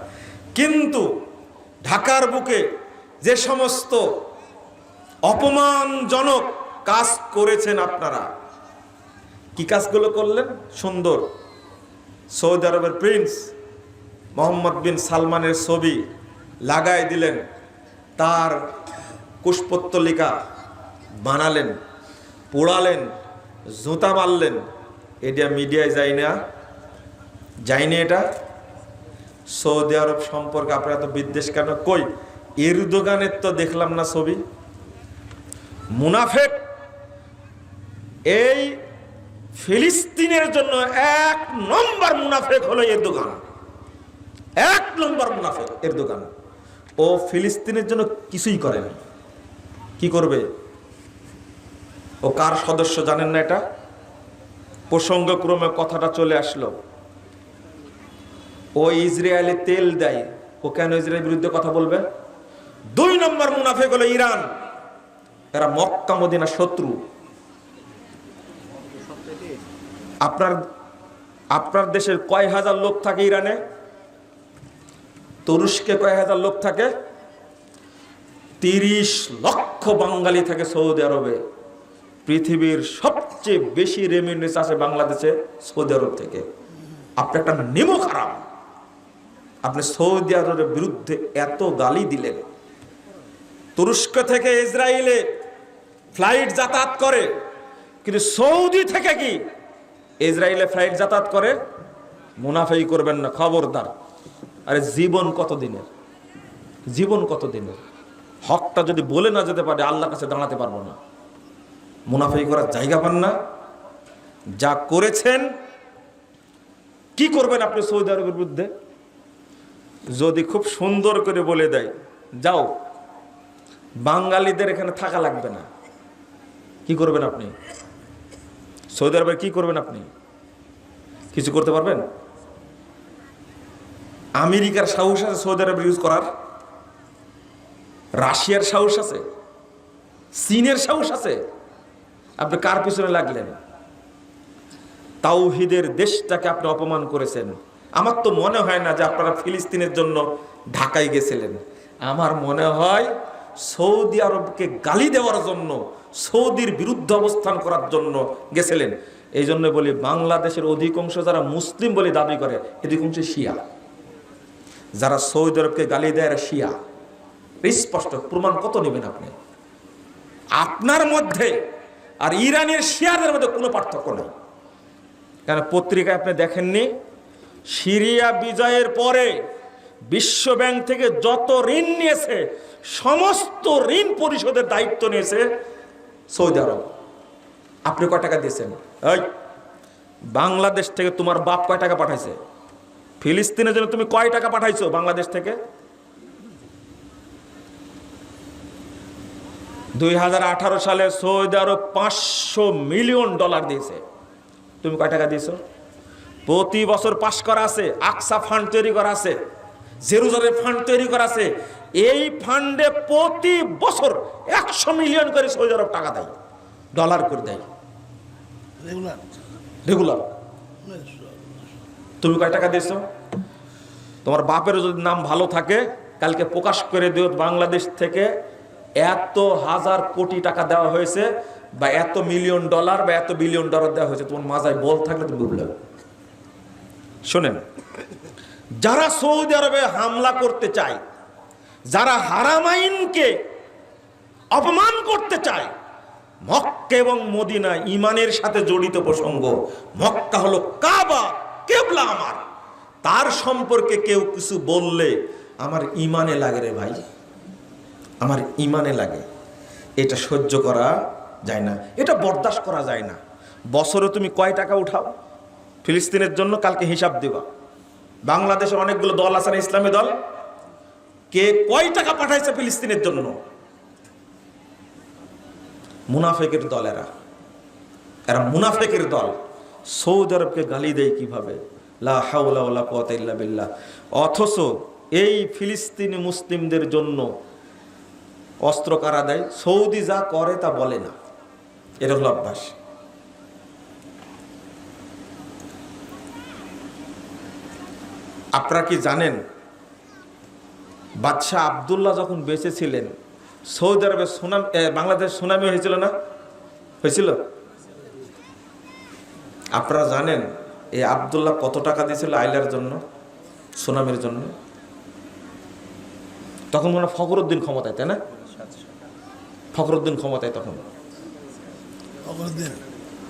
কিন্তু ঢাকার বুকে যে সমস্ত অপমানজনক কাজ করেছেন আপনারা, কি কাজগুলো করলেন? সুন্দর সৌদি আরবের প্রিন্স মোহাম্মদ বিন সালমানের ছবি লাগাই দিলেন, তার কুশপুত্তলিকা বানালেন, পোড়ালেন, জুতা মারলেন। এটা মিডিয়ায় যায় না, যায়নি এটা? সৌদি আরব সম্পর্কে আপনারা তো বিদ্বেষ কেন? কই এরদোগানের তো দেখলাম না ছবি। মুনাফেক এই ফিলিস্তিনের জন্য 1 নম্বর মুনাফেক হলো এরদোগান, 1 নম্বর মুনাফেক এরদোগান। ও ফিলিস্তিনের জন্য কিছুই করে না, কি করবে? ও কার সদস্য জানেন না? এটা প্রসঙ্গক্রমে কথাটা চলে আসলো। ও ইসরায়েলে তেল দেয়, ও কেন ইসরায়েলের বিরুদ্ধে কথা বলবে? 2 নম্বর মুনাফেক হলো ইরান, এরা মক্কা মদিনা শত্রু। আপনার দেশের কয় হাজার লোক থাকে ইরানে? তুরস্কে কয় হাজার লোক থাকে? 30 লক্ষ বাঙালি থাকে সৌদি আরবে। পৃথিবীর সবচেয়ে বেশি রেমিটেন্স আসে বাংলাদেশে সৌদি আরব থেকে। আপনি একটা নিমক হারাম, আপনি সৌদি আরবের বিরুদ্ধে এত গালি দিলেন। তুরস্ক থেকে ইসরায়েলে ফ্লাইট যাতায়াত করে, কিন্তু সৌদি থেকে কি ইসরায়েলে ফ্লাইট যাতায়াত করে? মুনাফাই করবেন না, খবরদার। আরে জীবন কত দিনের, জীবন কত দিনের? হকটা যদি বলে না যেতে পারে আল্লাহর কাছে দাঁড়াতে পারবো না। মুনাফাই করার জায়গা পান না। যা করেছেন, কি করবেন আপনি সৌদি আরবের বিরুদ্ধে? যদি খুব সুন্দর করে বলে দেয় যাও বাঙালিদের এখানে থাকা লাগবে না, কি করবেন আপনি? সৌদি আরবে কি করবেন আপনি? কিছু করতে পারবেন? আমেরিকার সাহস আছে সৌদি আরবে ইউজ করার? রাশিয়ার সাহস আছে? চীনের সাহস আছে? আপনি কার পিছনে লাগলেন? তাওহীদের দেশটাকে আপনি অপমান করেছেন। আমার তো মনে হয় না যে আপনারা ফিলিস্তিনের জন্য ঢাকায় গেছিলেন। আমার মনে হয় সৌদি আরবকে গালি দেওয়ার জন্য, সৌদির বিরুদ্ধে অবস্থান করার জন্য গেছিলেন। এই জন্য বলি বাংলাদেশের অধিকাংশ যারা মুসলিম বলে দাবি করে, অধিকাংশ শিয়া। যারা সৌদি আরবকে গালি দেয় এরা শিয়া। স্পষ্ট প্রমাণ কত নেবেন আপনি? আপনার মধ্যে আর ইরানের শিয়াদের মধ্যে কোনো পার্থক্য নেই। কেন পত্রিকায় আপনি দেখেননি? সিরিয়া বিজয়ের পরে বিশ্ব ব্যাংক থেকে যত ঋণ নিয়েছে সমস্ত ঋণ পরিশোধের দায়িত্ব নিয়েছে সৌদি আরব। আপনি কয় টাকা দিয়েছেন? এই বাংলাদেশ থেকে তোমার বাপ কয় টাকা পাঠাইছে? ফিলিস্তিনের জন্য তুমি কয় টাকা পাঠাইছো বাংলাদেশ থেকে? 2018 সালে সৌদি আরব $500 মিলিয়ন দিয়েছে। তুমি কয় টাকা দিয়েছো? প্রতি বছর পাস করা আছে, আকসা ফান্ড তৈরি করা আছে, জেরুজালেম ফান্ড তৈরি করা আছে। এই ফান্ডে প্রতি বছর 100 মিলিয়ন করে সৌদি আরব টাকা দেয়, ডলার করে দেয় রেগুলার। তুমি কয় টাকা দিয়েছো? তোমার বাপের যদি নাম ভালো থাকে কালকে প্রকাশ করে দিও বাংলাদেশ থেকে এত হাজার কোটি টাকা দেওয়া হয়েছে, বা এত মিলিয়ন ডলার বা এত বিলিয়ন ডলার দেওয়া হয়েছে। তোমার মাজায় বল থাকলে তুমি বুঝলে। শোনেন, যারা সৌদি আরবে হামলা করতে চায়, যারা হারামাইনকে অপমান করতে চায়, মক্কা এবং মদিনা ইমানের সাথে জড়িত প্রসঙ্গ। মক্কা হলো কাবা, কেবলা আমার। তার সম্পর্কে কেউ কিছু বললে আমার ইমানে লাগে রে ভাই, আমার ইমানে লাগে। এটা সহ্য করা যায় না, এটা বরদাস্ত করা যায় না। বছরে তুমি কয় টাকা উঠাও ফিলিস্তিনের জন্য? কালকে হিসাব দিবা। বাংলাদেশের অনেকগুলো দল আছে না, ইসলামী দল, কে কয় টাকা পাঠাইছে ফিলিস্তিনের জন্য? মুনাফেকের দল এরা, এরা মুনাফেকের দল। সৌদি আরবকে গালি দেয় কিভাবে? লা হাওলা ওয়ালা কুওয়াতা ইল্লা বিল্লাহ। অথচ এই ফিলিস্তিনি মুসলিমদের জন্য অস্ত্র কারা দেয়? সৌদি যা করে তা বলে না, এটা হলো অভ্যাস। আপনারা কি জানেন বাদশাহ আব্দুল্লাহ যখন বেঁচে ছিলেন সৌদি আরবে বাংলাদেশ সুনামি হয়েছিল না? হয়েছিল? আপনারা জানেন এই আব্দুল্লাহ কত টাকা দিয়েছিল আইলার জন্য, সুনামির জন্য? তখন মনে হয় ফখরুদ্দিন ক্ষমতায়, তাই না? ফখরুদ্দিন ক্ষমতায় তখন।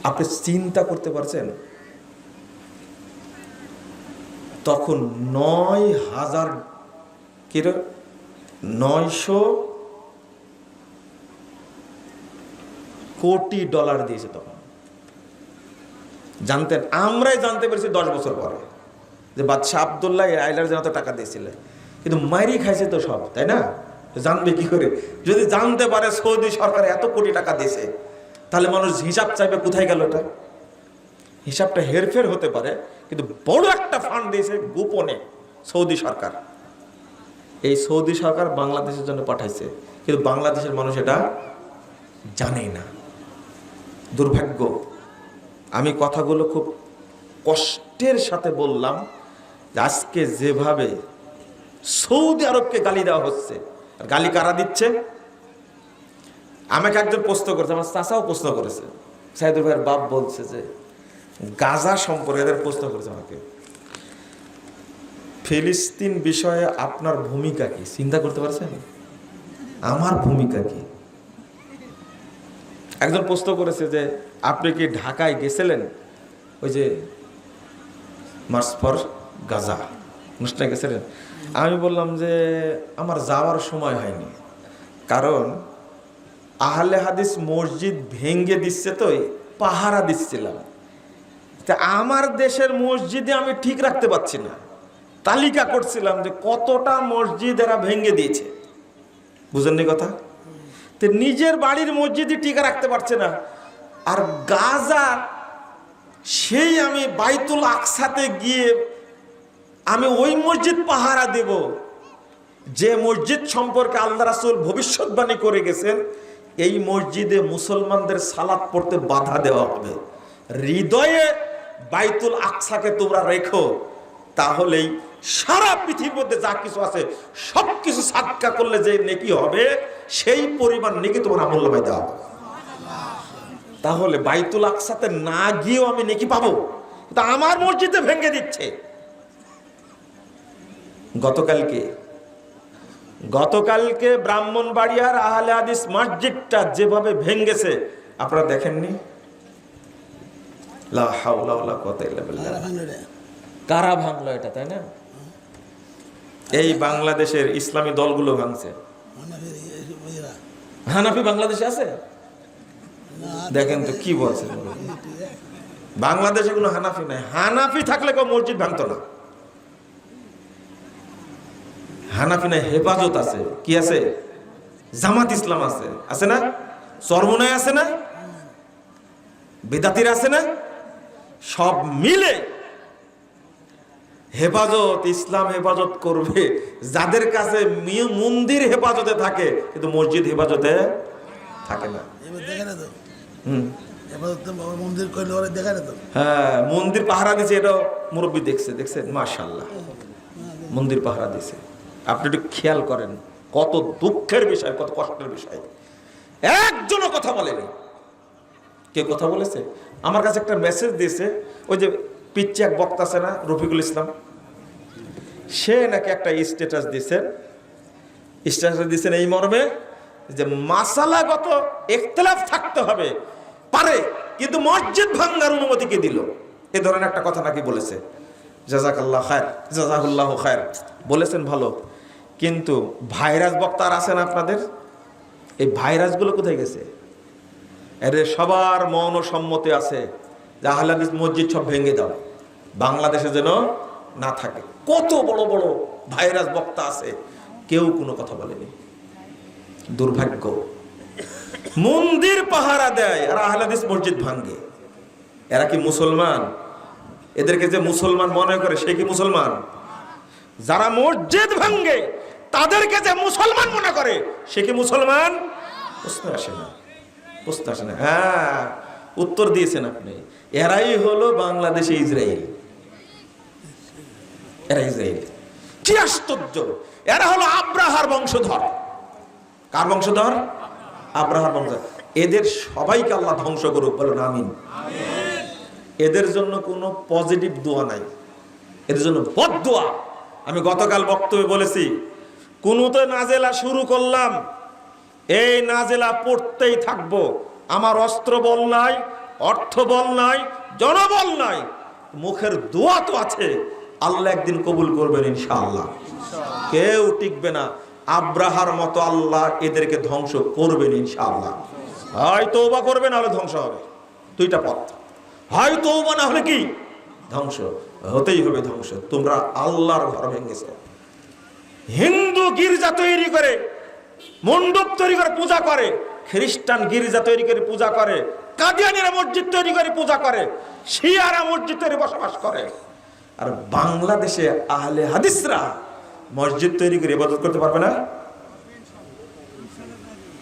আপনি চিন্তা করতে পারছেন তখন 9,000 900 কোটি ডলার দিয়েছে তখন। জানতেন? আমরাই জানতে পেরেছি 10 বছর পরে যে বাদশাহ আব্দুল্লাহ আইলার জন্য টাকা দিয়েছিল, কিন্তু মারি খাইছে তো সব, তাই না? জানবে কি করে? যদি জানতে পারে সৌদি সরকার এত কোটি টাকা দিয়েছে, তাহলে মানুষ হিসাব চাইবে কোথায় গেল এটা। হিসাবটা হেরফের হতে পারে, কিন্তু বড় একটা ফান্ড দিয়েছে গোপনে সৌদি সরকার। এই সৌদি সরকার বাংলাদেশের জন্য পাঠাইছে, কিন্তু বাংলাদেশের মানুষ এটা জানে না। দুর্ভাগ্য। আমি কথাগুলো খুব কষ্টের সাথে বললাম যে আজকে যেভাবে সৌদি আরবকে গালি দেওয়া হচ্ছে, আর গালি কারা দিচ্ছে? আমাকে একজন প্রশ্ন করেছে, আমার চাচাও প্রশ্ন করেছে, সাইদুর ভাইয়ের বাপ বলছে যে গাজা সম্পর্কে এদের প্রশ্ন করেছে আমাকে, ফিলিস্তিন বিষয়ে আপনার ভূমিকা কি? চিন্তা করতে পারছেন আমার ভূমিকা কি? একজন প্রশ্ন করেছে যে আপনি কি ঢাকায় গেছিলেন ওই যে মার্চ ফর গাজা অনুষ্ঠানে গেছিলেন? আমি বললাম যে আমার যাওয়ার সময় হয়নি, কারণ আহলে হাদিস মসজিদ ভেঙ্গে দিচ্ছে তো পাহারা দিচ্ছিলাম। তা আমার দেশের মসজিদে আমি ঠিক রাখতে পারছি না, তালিকা করছিলাম যে কতটা মসজিদ এরা ভেঙ্গে দিয়েছে। বুঝেননি কথা? তো নিজের বাড়ির মসজিদই টিকে রাখতে পারছে না, আর গাজা সেই আমি বাইতুল আকসাতে গিয়ে আমি ওই মসজিদ পাহারা দেব যে মসজিদ সম্পর্কে আল্লাহ রাসূল ভবিষ্যৎবাণী করে গেছেন, এই মসজিদে মুসলমানদের সালাত পড়তে বাধা দেওয়া হবে। হৃদয়ে বাইতুল আকসাকে তোমরা রেখো, তাহলেই সারা পৃথিবীর মধ্যে যা কিছু আছে সবকিছু সাদকা করলে যে নেকি হবে, সেই পরিমাণ নেকি তোমার আমলনামায় দেওয়া হবে। তাহলে বাইতুল আকসাতে না গিয়েও আমি নেকি পাবো, তা আমার মসজিদে ভেঙে দিচ্ছে। গতকালকে ব্রাহ্মণবাড়িয়ার আহলে হাদিস মসজিদটা যেভাবে ভেঙেছে আপনারা দেখেননি? লা হাওলা ওয়ালা কুওয়াতা ইল্লা বিল্লাহ। কারা ভাঙলো এটা, তাই না? এই বাংলাদেশের ইসলামী দলগুলো ভাঙছে। হানাফি বাংলাদেশে আছে? দেখেন তো কি বলছে। বাংলাদেশে কোনো হানাফি নাই। হানাফি থাকলে কেউ মসজিদ ভাঙতো না। হানাফি নাই, হেফাজত আছে। কি আছে? জামাত ইসলাম আছে, আছে না? চরমনায় আছে না? বেদাতির আছে না? সব মিলে হেফাজত, ইসলাম হেফাজত করবে যাদের কাছে মন্দির হেফাজতে থাকে, কিন্তু মসজিদ হেফাজতে থাকে না। হ্যাঁ, মন্দির পাহারা দিছে, এটা মুরব্বী দেখছেন মাশাআল্লাহ, মন্দির পাহারা দিছে। আপনি একটু খেয়াল করেন, কত দুঃখের বিষয়, কত কষ্টের বিষয়। একজনও কথা বলেনি। কে কথা বলেছে? আমার কাছে একটা মেসেজ দিয়েছে, ওই যে পিচ্ছে এক বক্তা আছে না, রফিকুল ইসলাম, সে নাকি একটা স্ট্যাটাস দিয়েছেন এই মর্মে যে মাসালাগত ইখতিলাফ থাকতে হবে পারে, কিন্তু মসজিদ ভাঙার অনুমতি কে দিল? এ ধরনের একটা কথা নাকি বলেছে। জাযাকাল্লাহ খায়র, জাযাকাল্লাহু খায়র বলেছেন, ভালো। কিন্তু ভাইরাস বক্তা আর আছে না আপনাদের? এই ভাইরাসগুলো কোথায় গেছে? এদের সবার মৌন সম্মতি আছে যে আহলে হাদিস মসজিদ সব ভেঙে দাও, বাংলাদেশে যেন না থাকে। কত বড় বড় ভাইরাস বক্তা আছে, কেউ কোনো কথা বলেনি। দুর্ভাগ্য। মন্দির পাহারা দেয় আর আহলে হাদিস মসজিদ ভাঙে। এরা কি মুসলমান? এদেরকে যে মুসলমান মনে করে সে কি মুসলমান? যারা মসজিদ ভাঙ্গে তাদেরকে যে মুসলমান মনে করে সে কি মুসলমান? প্রশ্ন আসে না, প্রশ্ন আসে না। হ্যাঁ, উত্তর দিয়েছেন আপনি। এরাই হলো বাংলাদেশে ইসরায়েল। এরা ইসরায়েল। কি আশ্চর্য! এরা হলো আব্রাহার বংশধর। কার বংশধর? আব্রাহার বংশধর। এদের সবাইকে আল্লাহ ধ্বংস করুক, বলুন আমিন। এদের জন্য কোনো পজিটিভ দোয়া নাই, এদের জন্য বদদোয়া। আমি গতকাল বক্তব্যে বলেছি, কুনুতে নাজেলা শুরু করলাম, এই নাজেলা পড়তেই থাকবো। আমার অস্ত্র বল নাই, অর্থ বল নাই, জনবল নাই, মুখের দোয়া তো আছে। আল্লাহ একদিন কবুল করবেন ইনশাআল্লাহ। কেউ টিকবে না। আব্রাহার মতো আল্লাহ এদেরকে ধ্বংস করবেন ইনশাআল্লাহ। হয় তওবা করবে, না হলে ধ্বংস হবে। দুইটা পথ, হয় তওবা না হলে কি ধ্বংস হতেই হবে। ধ্বংস। তোমরা আল্লাহর ঘর ভেঙেছ। হিন্দু গির্জা তৈরি করে, মণ্ডপ তৈরি করে পূজা করে, খ্রিস্টান গির্জা তৈরি করে পূজা করে, কাদিয়ানীরা মসজিদ তৈরি করে পূজা করে, শিয়ারা মসজিদ তৈরি বসবাস করে। আর বাংলাদেশে আহলে হাদিসরা মসজিদ তৈরি করে ইবাদত করতে পারবে না?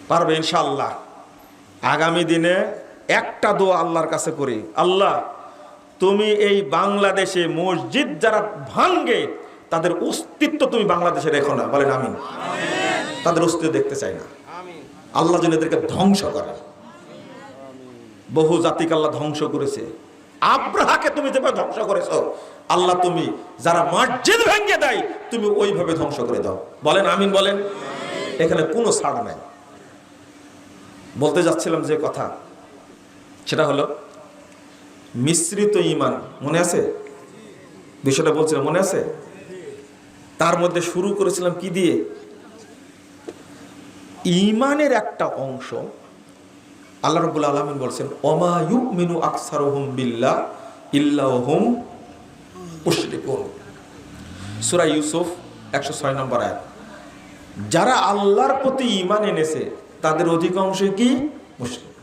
পারবে ইনশাআল্লাহ। আগামী দিনে একটা দোয়া আল্লাহর কাছে করি, আল্লাহ তুমি এই বাংলাদেশে মসজিদ যারা ভাঙ্গে তাদের অস্তিত্ব তুমি বাংলাদেশে রেখো না, বলেন আমিন। তাদের অস্তিত্ব দেখতে চাই না। আল্লাহ যেন এদেরকে ধ্বংস করে। বহু জাতিকে আল্লাহ ধ্বংস করেছে। আব্রাহাকে তুমি যেভাবে ধ্বংস করেছো, আল্লাহ তুমি যারা মসজিদ ভেঙে দেয় তুমি ওইভাবে ধ্বংস করে দাও, বলেন আমিন। বলেন। এখানে কোনো ছাড় নাই। বলতে যাচ্ছিলাম যে কথা, সেটা হলো মিশ্রিত ঈমান। মনে আছে বিষয়টা বলছিলাম? মনে আছে? তার মধ্যে শুরু করেছিলাম কি দিয়ে? ঈমানের একটা অংশ আল্লাহ রাব্বুল আলামিন বলছেন, ওমা ইউমিনু আকসারুহুম বিল্লাহ ইল্লা হুম মুশরিকুন। সূরা ইউসুফ 106 নম্বর আয়াত। যারা আল্লাহর প্রতি ঈমান এনেছে তাদের অধিকাংশই কি মুশরিক।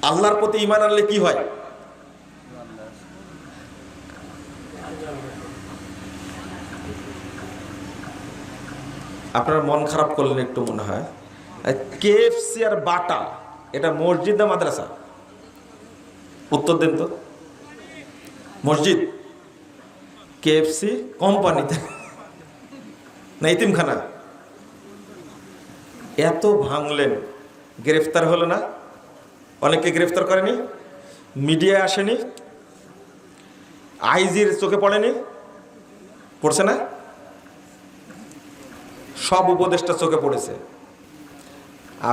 আল্লাহর প্রতি ঈমান আনলে কি হয়? আপনার মন খারাপ করলেন একটু মনে হয়। কেএফসি আর বাটা এটা মসজিদ না মাদ্রাসা? উত্তর দেন তো। মসজিদ। কেএফসি কোম্পানিতে না ইতিমখানা? এত ভাঙলেন, গ্রেফতার হলো না? অনেকে গ্রেফতার করেনি, মিডিয়ায় আসেনি, আইজির চোখে পড়েনি, পড়ছে না? সব উপদেষ্টা চোখে পড়েছে।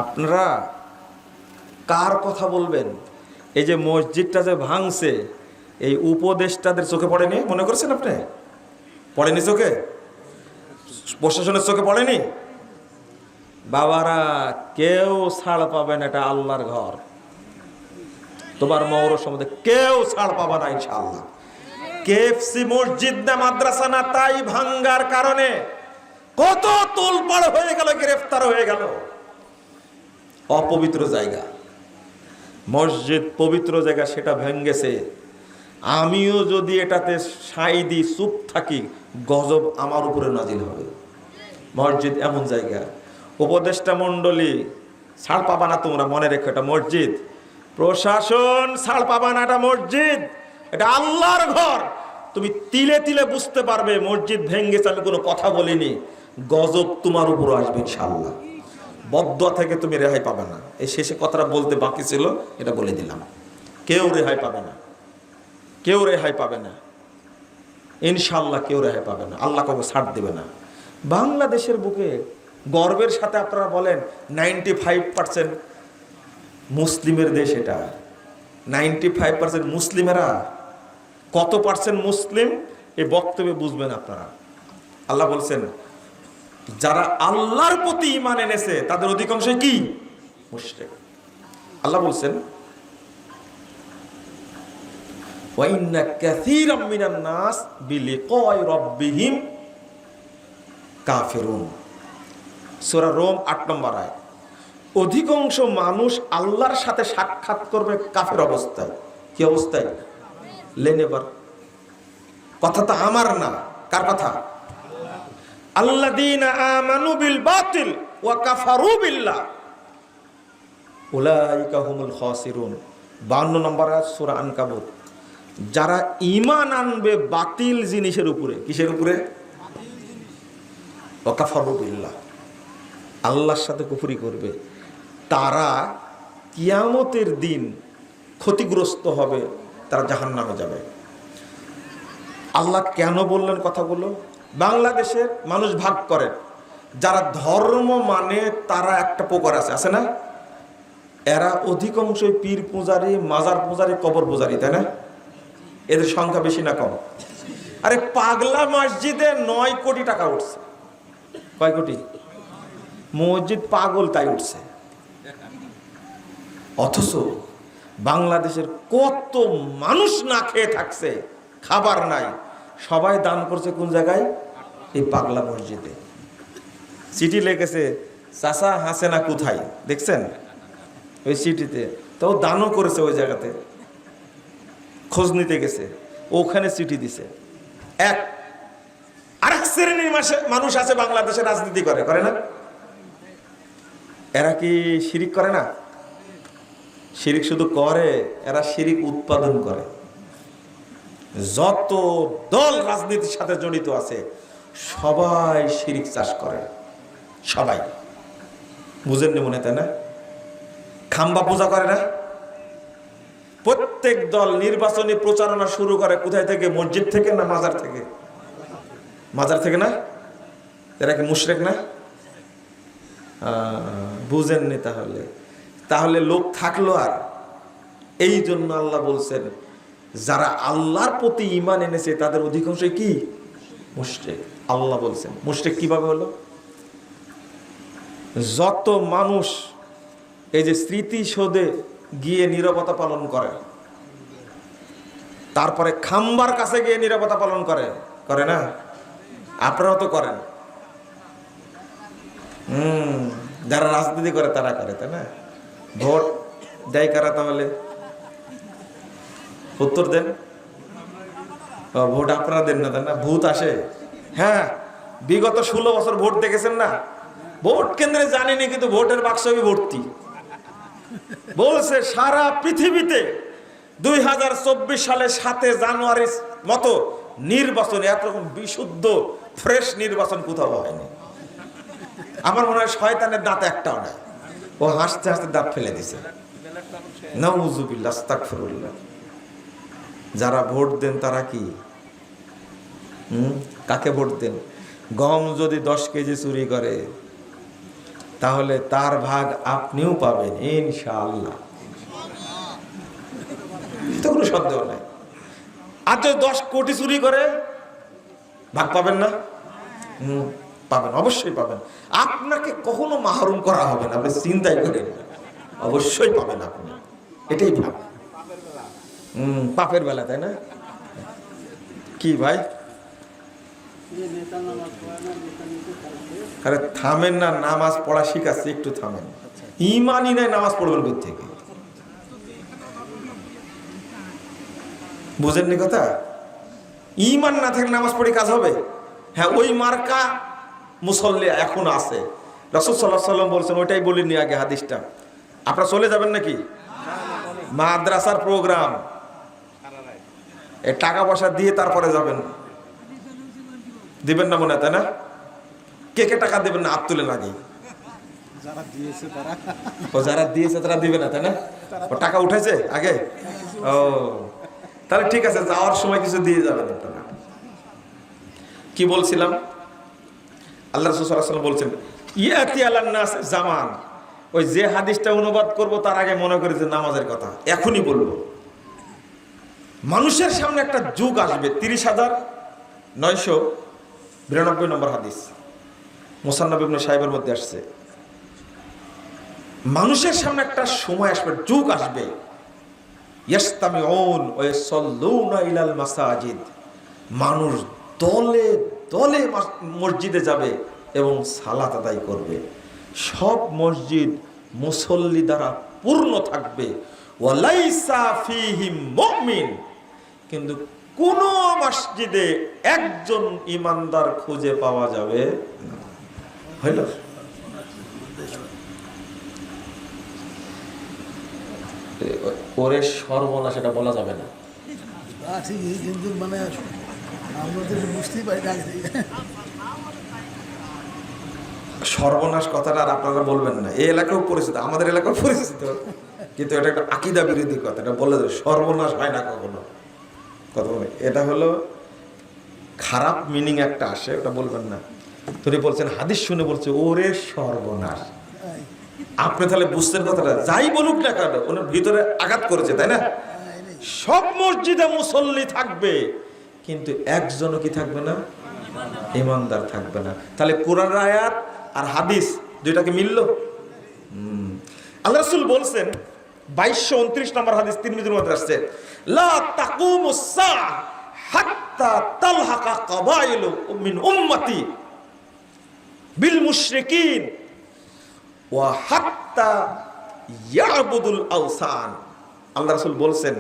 আপনারা কার কথা বলবেন? এই যে মসজিদটা যে ভাঙছে, এই উপদেষ্টাদের চোখে পড়েনি মনে করছেন আপনি? পড়েনি চোখে? প্রশাসনের চোখে পড়েনি? বাবারা, কেউ ছাড় পাবে না, এটা আল্লাহর ঘর। তোমার মৌর সম্বন্ধে কেউ ছাড় পাবে না ইনশাআল্লাহ। কেএফসি মসজিদ না মাদ্রাসা না, তাই ভাঙ্গার কারণে কত তোলপাড় হয়ে গেল, গ্রেফতার হয়ে গেল। অপবিত্র জায়গা, মসজিদ পবিত্র জায়গা, সেটা ভেঙ্গেছে। আমিও যদি এটাতে সাই দিই, চুপ থাকি, গজব আমার উপরে নাজিল হবে। মসজিদ এমন জায়গা, উপদেষ্টা মণ্ডলী ছাড় পাবা না, তোমরা মনে রেখো এটা মসজিদ। প্রশাসন ছাড় পাবা না, এটা মসজিদ, এটা আল্লাহর ঘর। তুমি তিলে তিলে বুঝতে পারবে মসজিদ ভেঙ্গেছে, আমি কোনো কথা বলিনি, গজব তোমার উপর আসবে ইনশাআল্লাহ। বদদোয়া থেকে তুমি রেহাই পাবে না। এই শেষে কথাটা বলতে বাকি ছিল, এটা বলে দিলাম। কেউ রেহাই পাবে না, কেউ রেহাই পাবে না ইনশাআল্লাহ, কেউ রেহাই পাবে না। আল্লাহ কাউকে ছাড় দেবে না। বাংলাদেশের বুকে গর্বের সাথে আপনারা বলেন 95% মুসলিমের দেশ। এটা 95% মুসলিমেরা। কত পার্সেন্ট মুসলিম এই বক্তব্যে বুঝবেন আপনারা। আল্লাহ বলছেন যারা আল্লাহর প্রতি ঈমান এনেছে তাদের অধিকাংশ কি মুশরিক। আল্লাহ বলছেন ওয়া ইন্না কাসীরাম মিনান নাস বিলিকাই রাব্বিহিম কাফিরুন। সূরা রোম 8 নম্বর আয়াত। অধিকাংশ মানুষ আল্লাহর সাথে সাক্ষাৎ করবে কাফের অবস্থায়। কি অবস্থায়? লেন এবার, কথা তো আমার না, কার কথা? আল্লাযীনা আমানু বিল বাতিল ওয়া কাফারু বিল্লাহ উলাইকা হুমুল খাসিরুন। 52 নম্বর আয়াত সূরা আনকাবুত। যারা ঈমান আনবে বাতিল জিনিসের উপরে, কিসের উপরে? ওয়া কাফারু বিল্লাহ, আল্লাহর সাথে কুফরি করবে, তারা কিয়ামতের দিন ক্ষতিগ্রস্ত হবে, তারা জাহান্নামে যাবে। আল্লাহ কেন বললেন কথাগুলো? বাংলাদেশের মানুষ ভাগ করে, যারা ধর্ম মানে তারা একটা প্রকার আছে না, এরা অধিকাংশই পীর পূজারি, মাজার পূজারি, কবর পূজারি, তাই না? এদের সংখ্যা বেশি না কম? আরে পাগলা মসজিদে 9 কোটি টাকা উঠছে। কয় কোটি? মসজিদ পাগল তাই উঠছে। অথচ বাংলাদেশের কত মানুষ না খেয়ে থাকছে, খাবার নাই, সবাই দান করছে কোন জায়গায়? এই পাগলা মসজিদে। চিঠি লিখেছে, চাচা হাসেনা কোথায়, দেখছেন ওই চিঠিতে? তো দানও করেছে, ওই জায়গাতে খোঁজ নিতে গেছে, ওখানে চিঠি দিছে। আরেক শ্রেণীর মানুষ আছে বাংলাদেশে রাজনীতি করে না? এরা কি শিরিক করে না? শিরিক শুধু করে, এরা শিরিক উৎপাদন করে। যত দল রাজনীতির সাথে জড়িত আছে সবাই শিরিক চাষ করে, সবাই। বুঝেননি মনে, তাই না? খাম্বা পূজা করে না? প্রত্যেক দল নির্বাচনী প্রচারণা শুরু করে কোথায় থেকে? মসজিদ থেকে না মাজার থেকে? মাজার থেকে না? এরা কি মুশরিক না? বুঝেননি তাহলে লোক থাকলো আর। এই জন্য আল্লাহ বলছেন, যারা আল্লাহর প্রতি ঈমান এনেছে তাদের অধিকাংশই কি? মুশরিক। আল্লাহ বলছেন মুশরিক কিভাবে হলো? যত মানুষ এই যে স্মৃতিসৌধে গিয়ে নীরবতা পালন করে, তারপরে খাম্বার কাছে গিয়ে নীরবতা পালন করে না? আপনারাও তো করেন। যারা রাজনীতি করে তারা করে, তাই না? ভোট দেয় কারা? তাহলে উত্তর দেন। ভোট আপনারা দেন না, তাই না? ভূত আসে। হ্যাঁ, বিগত 16 বছর ভোট দেখেছেন না? ভোট কেন্দ্রে জানিনি, কিন্তু ভোটের বাক্স ভর্তি। বলছে সারা পৃথিবীতে 2024 সালে 7 জানুয়ারির মতো নির্বাচন, এরকম বিশুদ্ধ ফ্রেশ নির্বাচন কোথাও হয়নি। আমার মনে হয় শয়তানের দাঁত একটাও নাই। ও হাসতে হাসতে দাঁত ফেলে দিছে। নাউযুবিল্লাহ, আস্তাগফিরুল্লাহ। যারা ভোট দেন তারা কি কাকে ভোট দেন? গম যদি 10 কেজি চুরি করে তাহলে তার ভাগ আপনিও পাবেন ইনশাআল্লাহ, তো কোনো সন্দেহ নাই। আর যদি 10 কোটি চুরি করে, ভাগ পাবেন না? পাবেন, অবশ্যই পাবেন। আপনাকে কখনো মাহরুম করা হবে না, আপনি চিন্তাই করেন, অবশ্যই পাবেন আপনি। এটাই ভাব। পাপের বেলা, তাই না? কি ভাই? আরে থামেন না, নামাজ পড়া শিখাচ্ছি, একটু থামেন। ঈমানই নাই, নামাজ পড়বেন কোথা থেকে? বুঝেননি কথা? ঈমান না থাকলে নামাজ পড়ে কাজ হবে? হ্যাঁ, ওই মার্কা মুসল্লি এখন আছে। রাসূল সাল্লাল্লাহু আলাইহি ওয়াসাল্লাম বলছেন, ওইটাই বলিনি আগে হাদিসটা। আপনারা চলে যাবেন নাকি? মাদ্রাসার প্রোগ্রাম, এই টাকা পয়সা দিয়ে তারপরে যাবেন। দিবেন না মনে হয়, তাই না? কে কে টাকা দেবেন না? হাত তুলে লাগে। যারা দিয়েছে তারা দিবে না, তাই না? ও টাকা উঠেছে আগে। ও তাহলে ঠিক আছে, যাওয়ার সময় কিছু দিয়ে যাবেন আপনারা। কি বলছিলাম? আল্লাহ রাসূল সাল্লাল্লাহু আলাইহি ওয়াসাল্লাম বলছেন, ইয়াতি আলান নাস জামান। ওই যে হাদিসটা অনুবাদ করব তার আগে মনে করি যে নামাজের কথা এখনই বলবো। মানুষের সামনে একটা যুগ আসবে, 30,992 নম্বর হাদিস, মুসান্নাফ ইবনে সাহিবের মধ্যে আসছে। মানুষের সামনে একটা সময় আসবে, যুগ আসবে, ইয়াসতামিউন ওয়া ইয়াসাল্লুনা ইলাল মাসাজিদ। মানুষ দলে দলে মসজিদে যাবে এবং সালাত আদায় করবে। সব মসজিদ মুসল্লি দ্বারা পূর্ণ থাকবে। ওয়ালাইসা ফীহি মুমিন, কিন্তু কোন মসজিদে একজন ইমানদার খুঁজে পাওয়া যাবে না। হইল? ওরে সর্বনাশ এটা বলা যাবে না। ঠিকই, কিন্তু মানে আমরা তো বুঝতেই পারি না আগে থেকে। সর্বনাশ কথাটা আর আপনারা বলবেন না। এই এলাকাও পরিচিত, আমাদের এলাকাও পরিচিত, কিন্তু এটা একটা আকীদা বিরোধী কথা। এটা বলে দেবে সর্বনাশ হয় না কখনো, কথা বলে। এটা হলো খারাপ মিনিং একটা আসে, ওটা বলবেন না। তিনি বলছেন হাদিস শুনে বলছে ওরে সর্বনাশ। আপনি তাহলে বুঝতেন কথাটা, যাই বলুক না কেন ওনার ভিতরে আঘাত করেছে, তাই না? সব মসজিদে মুসল্লি থাকবে কিন্তু একজনও কি থাকবে না? ইমানদার থাকবে না। তাহলে কোরআন আয়াত আর হাদিস দুইটাকে মিলল। আল্লাহ রাসূল বলছেন 2229 নম্বর হাদিস তিরমিজির মধ্যে আসছে, লা তাকুমুস সাআহ হাত্তা তালহাকা কাবাইলু মিন উম্মতি বিল মুশরিকিন ওয়া হাত্তা ইয়াবুদুল আওসান। আল্লাহ রাসূল বলছেন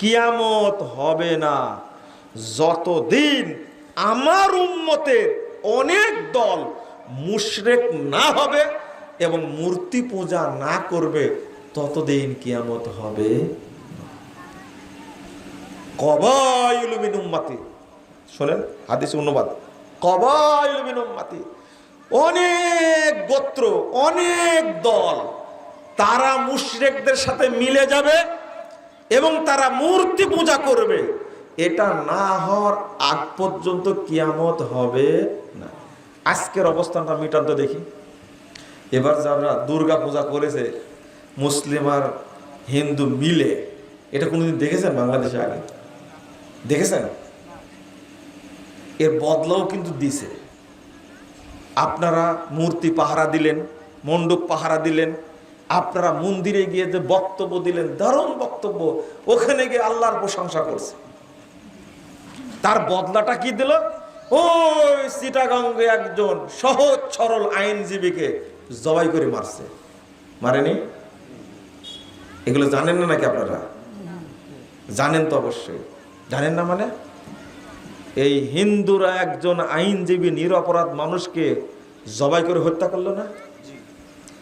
কিয়ামত হবে না যতদিন আমার উম্মতের অনেক দল মুশরিক না হবে এবং মূর্তি পূজা না করবে, ততদিন কিয়ামত হবে। কবাইলু মিন উম্মতি, শুনেন হাদিস অনুবাদ, কবাইলু মিন উম্মতি, অনেক গোত্র, অনেক দল, তারা মুশরিকদের সাথে মিলে যাবে এবং তারা মূর্তি পূজা করবে। এটা না হওয়ার আগ পর্যন্ত কিয়ামত হবে না। আজকের অবস্থানটা মিটান তো দেখি। এবার যারা দুর্গা পূজা করেছে মুসলিম আর হিন্দু মিলে, এটা কোনোদিন দেখেছেন বাংলাদেশে আগে? দেখেছেন? এর বদলাও কিন্তু দিছে। আপনারা মূর্তি পাহারা দিলেন, মণ্ডপ পাহারা দিলেন, আপনারা মন্দিরে গিয়ে যে বক্তব্য দিলেন, দারুণ বক্তব্য, ওখানে গিয়ে আল্লাহর প্রশংসা করছে। তার বদলাটা কি দিল? ওই চিটাগাঙ্গে একজন সহজ সরল আইনজীবীকে জবাই করে মারছে। মারেনি? এগুলো জানেন না নাকি আপনারা? জানেন তো অবশ্যই। জানেন না মানে? এই হিন্দুরা একজন আইনজীবী নিরপরাধ মানুষকে জবাই করে হত্যা করলো না?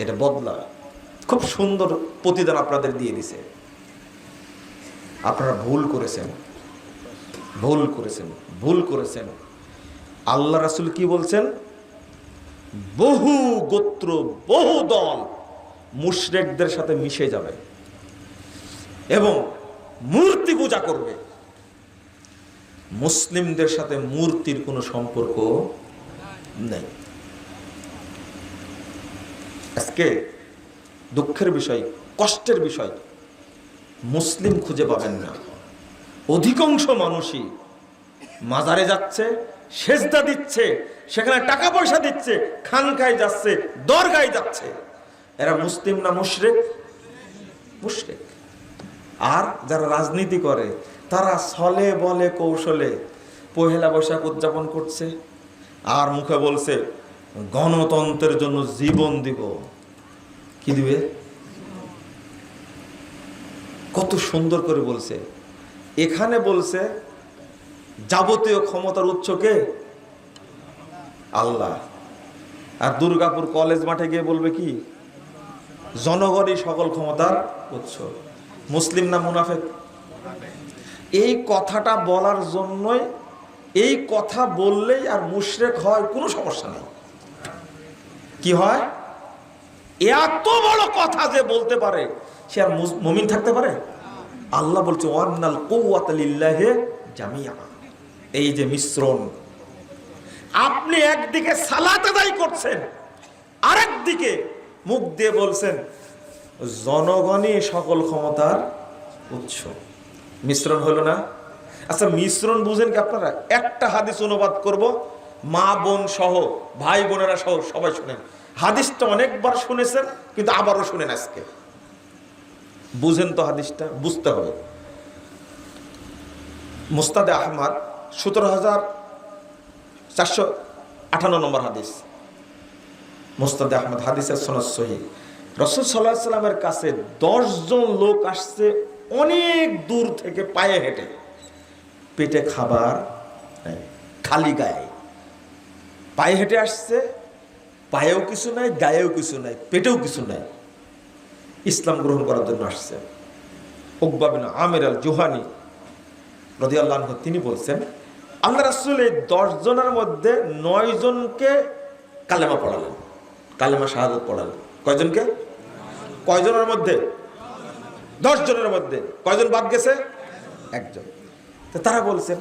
এটা বদলা। খুব সুন্দর প্রতিদান আপনাদের দিয়ে দিছে। আপনারা ভুল করেছেন, ভুল করেছেন, ভুল করেছেন। আল্লাহ রাসূল কি বলছেন? বহু গোত্র, বহু দল মুশরিকদের সাথে মিশে যাবে এবং মূর্তি পূজা করবে। মুসলিমদের সাথে মূর্তির কোনো সম্পর্ক নেই। আজকে দুঃখের বিষয়, কষ্টের বিষয়, মুসলিম খুঁজে পাবেন না। অধিকাংশ মানুষই মাজারে যাচ্ছে, সেজদা দিচ্ছে, সেখানে টাকা পয়সা দিচ্ছে, খানকায় যাচ্ছে, দরগায় যাচ্ছে। এরা মুসলিম না মুশরিক? মুশরিক। আর যারা রাজনীতি করে তারা ছলে বলে কৌশলে পহেলা বৈশাখ উদযাপন করছে আর মুখে বলছে গণতন্ত্রের জন্য জীবন দিব। কি দিবে? কত সুন্দর করে বলছে। এখানে বলছে যাবতীয় ক্ষমতার উৎস কে? আল্লাহ। আর দুর্গাপুর কলেজ মাঠে গিয়ে বলবে কি? জনগণই সকল ক্ষমতার উৎস। মুসলিম না মুনাফিক? এই কথাটা বলার জন্যই, এই কথা বললেই আর মুশরিক হয় কোনো সমস্যা নেই। কি হয়? এত বড় কথা যে বলতে পারে সে আর মুমিন থাকতে পারে? আল্লাহ বলছে ওয়ান্নাল কুওয়াতা লিল্লাহি জামিআ। এই যে মিশ্রণ, আপনি একদিকে সালাত আদায় করছেন, আরেকদিকে মুখ দিয়ে বলছেন জনগণই সকল ক্ষমতার উৎস। মিশ্রণ হলো না? আচ্ছা মিশ্রণ বুঝেন কি আপনারা? একটা হাদিস অনুবাদ করব, মা বোন সহ, ভাই বোনেরা সহ সবাই শুনেন। হাদিসটা অনেকবার শুনেছেন কিন্তু আবারও শুনেন। আজকে বুঝেন তো, হাদিসটা বুঝতে হবে। মুস্তাদে আহমদ 17,458 নম্বর হাদিস। মুস্তাদে আহমদ হাদিসের সনদ সহিহ। রাসূল সাল্লাল্লাহু আলাইহি সাল্লামের কাছে 10 জন লোক আসছে অনেক দূর থেকে পায়ে হেঁটে। পেটে খাবার নাই, খালি গায়ে, পায়ে হেঁটে আসছে, পায়েও কিছু নাই, গায়েও কিছু নাই, পেটেও কিছু নাই, ইসলাম গ্রহণ করার জন্য আসছে। উকবা বিন আমির আল জুহানি রাদিয়াল্লাহু আনহু তিনি বলছেন, আল্লাহ রাসূল এই 10 জনের মধ্যে 9 জনকে কালেমা পড়ালেন, কালেমা শাহাদাত পড়ালেন। কয়জনকে? কয়জনের মধ্যে? 10 জনের মধ্যে। কয়জন বাদ গেছে? একজন। তো তারা বলছেন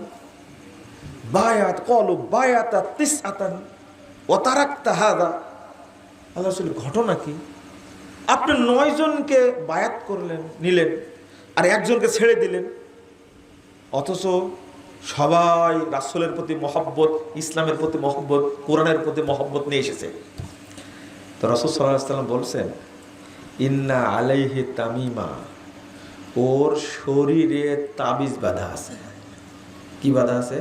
বায়াত কলু বায়াতা তিসআতান ওয়া তারাকতা হাদা। আল্লাহ রাসূল ঘটনা কি? আপনি 9 জনকে বায়াত করলেন, নিলেন, আর একজনকে ছেড়ে দিলেন, অথচ সবাই রাসূলের প্রতি মহব্বত, ইসলামের প্রতি মহব্বত, কোরআনের প্রতি মহব্বত নিয়ে এসেছে। তো রাসূল সাল্লাল্লাহু আলাইহি ওয়াসাল্লাম বলছেন ইন্না আলাইহি তামিমা, ওর শরীরে তাবিজ বাঁধা আছে। কি বাঁধা আছে?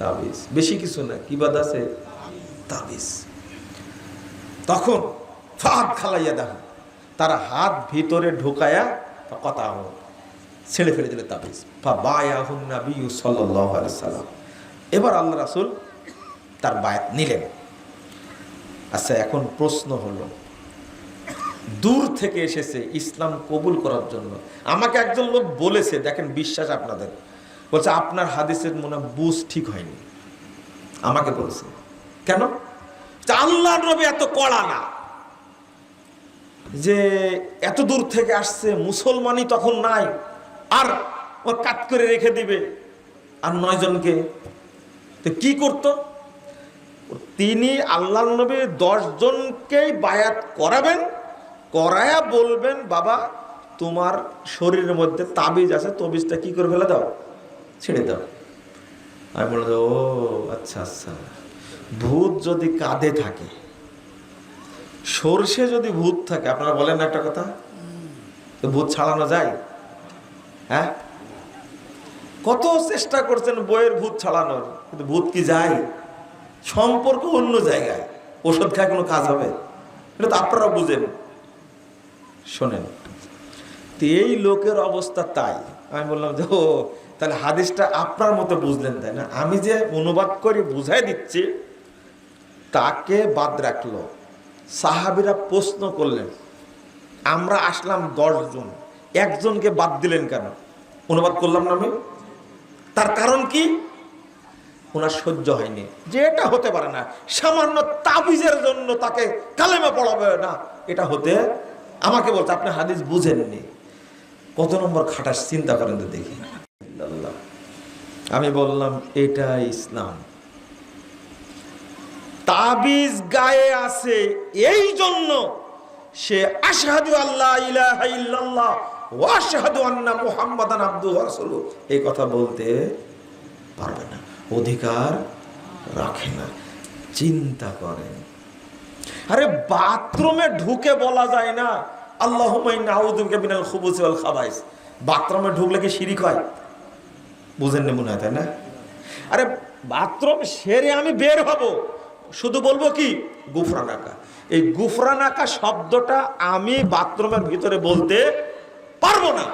তাবিজ। বেশি কিছু না, কি বাঁধা আছে? তাবিজ। তখন ফাদ খালাইয়া দাও, তারা হাত ভিতরে ঢুকায়া কথা ছেড়ে ফেলে দিল তাবিজ। ফাবায়াহুন নবী সাল্লাল্লাহু আলাইহি সাল্লাম। এবার আল্লাহ রাসূল তার বায়াত নিলেন। আচ্ছা, এখন প্রশ্ন হলো, দূর থেকে এসেছে ইসলাম কবুল করার জন্য। আমাকে একজন লোক বলেছে, দেখেন বিশ্বাস আপনাদের, বলছে আপনার হাদিসের মনে বুঝ ঠিক হয়নি। আমাকে বলছে কেন? আল্লাহর নবী এত কড়া না, যে এত দূর থেকে আসছে, মুসলমানই তখন নাই, আর ও কাট করে রেখে দিবে আর 9 জনকে। তো কি করত? তিনি আল্লাহর নবী 10 জনকেই বায়াত করাবেন, করায়া বলবেন বাবা তোমার শরীরের মধ্যে তাবিজ আছে, তাবিজটা কি করে ফেলে দাও, ছেড়ে দাও। আমি বললাম ও আচ্ছা আচ্ছা, ভূত যদি কাঁধে থাকে, সর্ষে যদি ভূত থাকে, আপনারা বলেন না একটা কথা, তো ভূত ছাড়ানো যায়? হ্যাঁ, কত চেষ্টা করছেন বইয়ের ভূত ছাড়ানোর, কিন্তু ভূত কি যায়? সম্পর্ক অন্য জায়গায়, ওষুধ খায় কোনো কাজ হবে? এটা তো আপনারা বুঝেন। শোনেন, তো এই লোকের অবস্থা তাই। আমি বললাম যে ও তাহলে হাদিসটা আপনার মতো বুঝলেন, তাই না? আমি যে অনুবাদ করে বুঝাই দিচ্ছি, তাকে বাদ রাখলো। সাহাবীরা প্রশ্ন করলেন, আমরা আসলাম 10 জন, একজনকে বাদ দিলেন কেন? অনুবাদ করলাম না আমি। তার কারণ কি? ওনার সহ্য হয়নি যে এটা হতে পারে না, সামান্য তাবিজের জন্য তাকে কালেমা পড়াবে না, এটা হতে। আমাকে বলছে আপনি হাদিস বুঝেননি। কত নম্বর খাটাস চিন্তা করেন তো দেখি। আমি বললাম এটা ইসলাম। তাবিজ গায়ে আছে এই জন্য সে আশহাদু আল্লা ইলাহা ইল্লাল্লাহ ওয়া আশহাদু আন্না মুহাম্মাদান আবদুহু ওয়া রাসূলুহু এই কথা বলতে পারবে না, অধিকার রাখে না। চিন্তা করেন, আরে বাথরুমে ঢুকে বলা যায় না আল্লাহুম্মা ইন্নী আউযু বিকা মিনাল খুবুসি ওয়াল খাবাইস? বাথরুমে ঢুকলে কি শিরিক হয়? বুঝেন না মনে হয়, তাই না? আরে বাথরুম সেরে আমি বের হব, শুধু বলবো কি গুফরানাকা। এই গুফরানাকা শব্দটা আমি বাথরুমের ভিতরে বলতে পারবো না।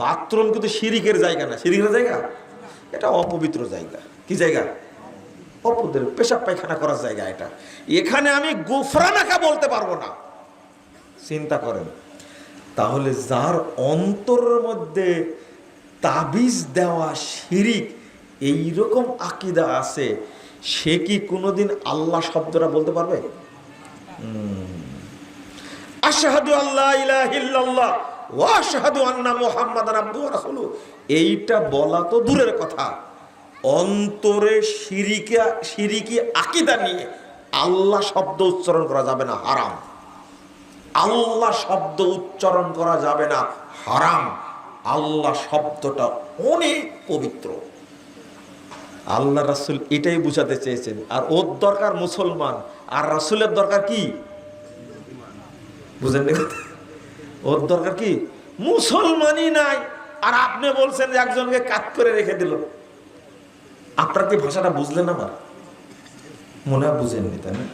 বাথরুম কিন্তু শিরিকের জায়গা না। শিরিকের জায়গা? এটা অপবিত্র জায়গা। কি জায়গা? অপবিত্র, পেশাব পায়খানা করার জায়গা এটা। এখানে আমি গুফরানাকা বলতে পারবো না। চিন্তা করেন, তাহলে যার অন্তরের মধ্যে তাবিজ দেওয়া শিরিক এইরকম আকীদা আছে, সে কি কোনোদিন আল্লাহ শব্দটা বলতে পারবে? আশহাদু আল্লা ইলাহা ইল্লাল্লাহ ওয়া আশহাদু আন্না মুহাম্মাদান আবদুহু ওয়া রাসূলুহু এইটা বলা তো দূরের কথা, অন্তরে শিরিকি আকীদা নিয়ে আল্লাহ শব্দ উচ্চারণ করা যাবে না, হারাম। আল্লাহ শব্দ উচ্চারণ করা যাবে না, হারাম। আল্লাহ শব্দটা অনেক পবিত্র। আল্লাহ রাসূল এটাই বুঝাতে চেয়েছেন। আর ওর দরকার মুসলমান, আর রাসূলের দরকার কি? বুঝেন না? ওর দরকার কি? মুসলমানই নাই, আর আপনি বলছেন যে একজনকে কাট করে রেখে দিল। আপনার কি ভাষাটা বুঝলেন? আমার মনে হয় বুঝেননি, তাই না?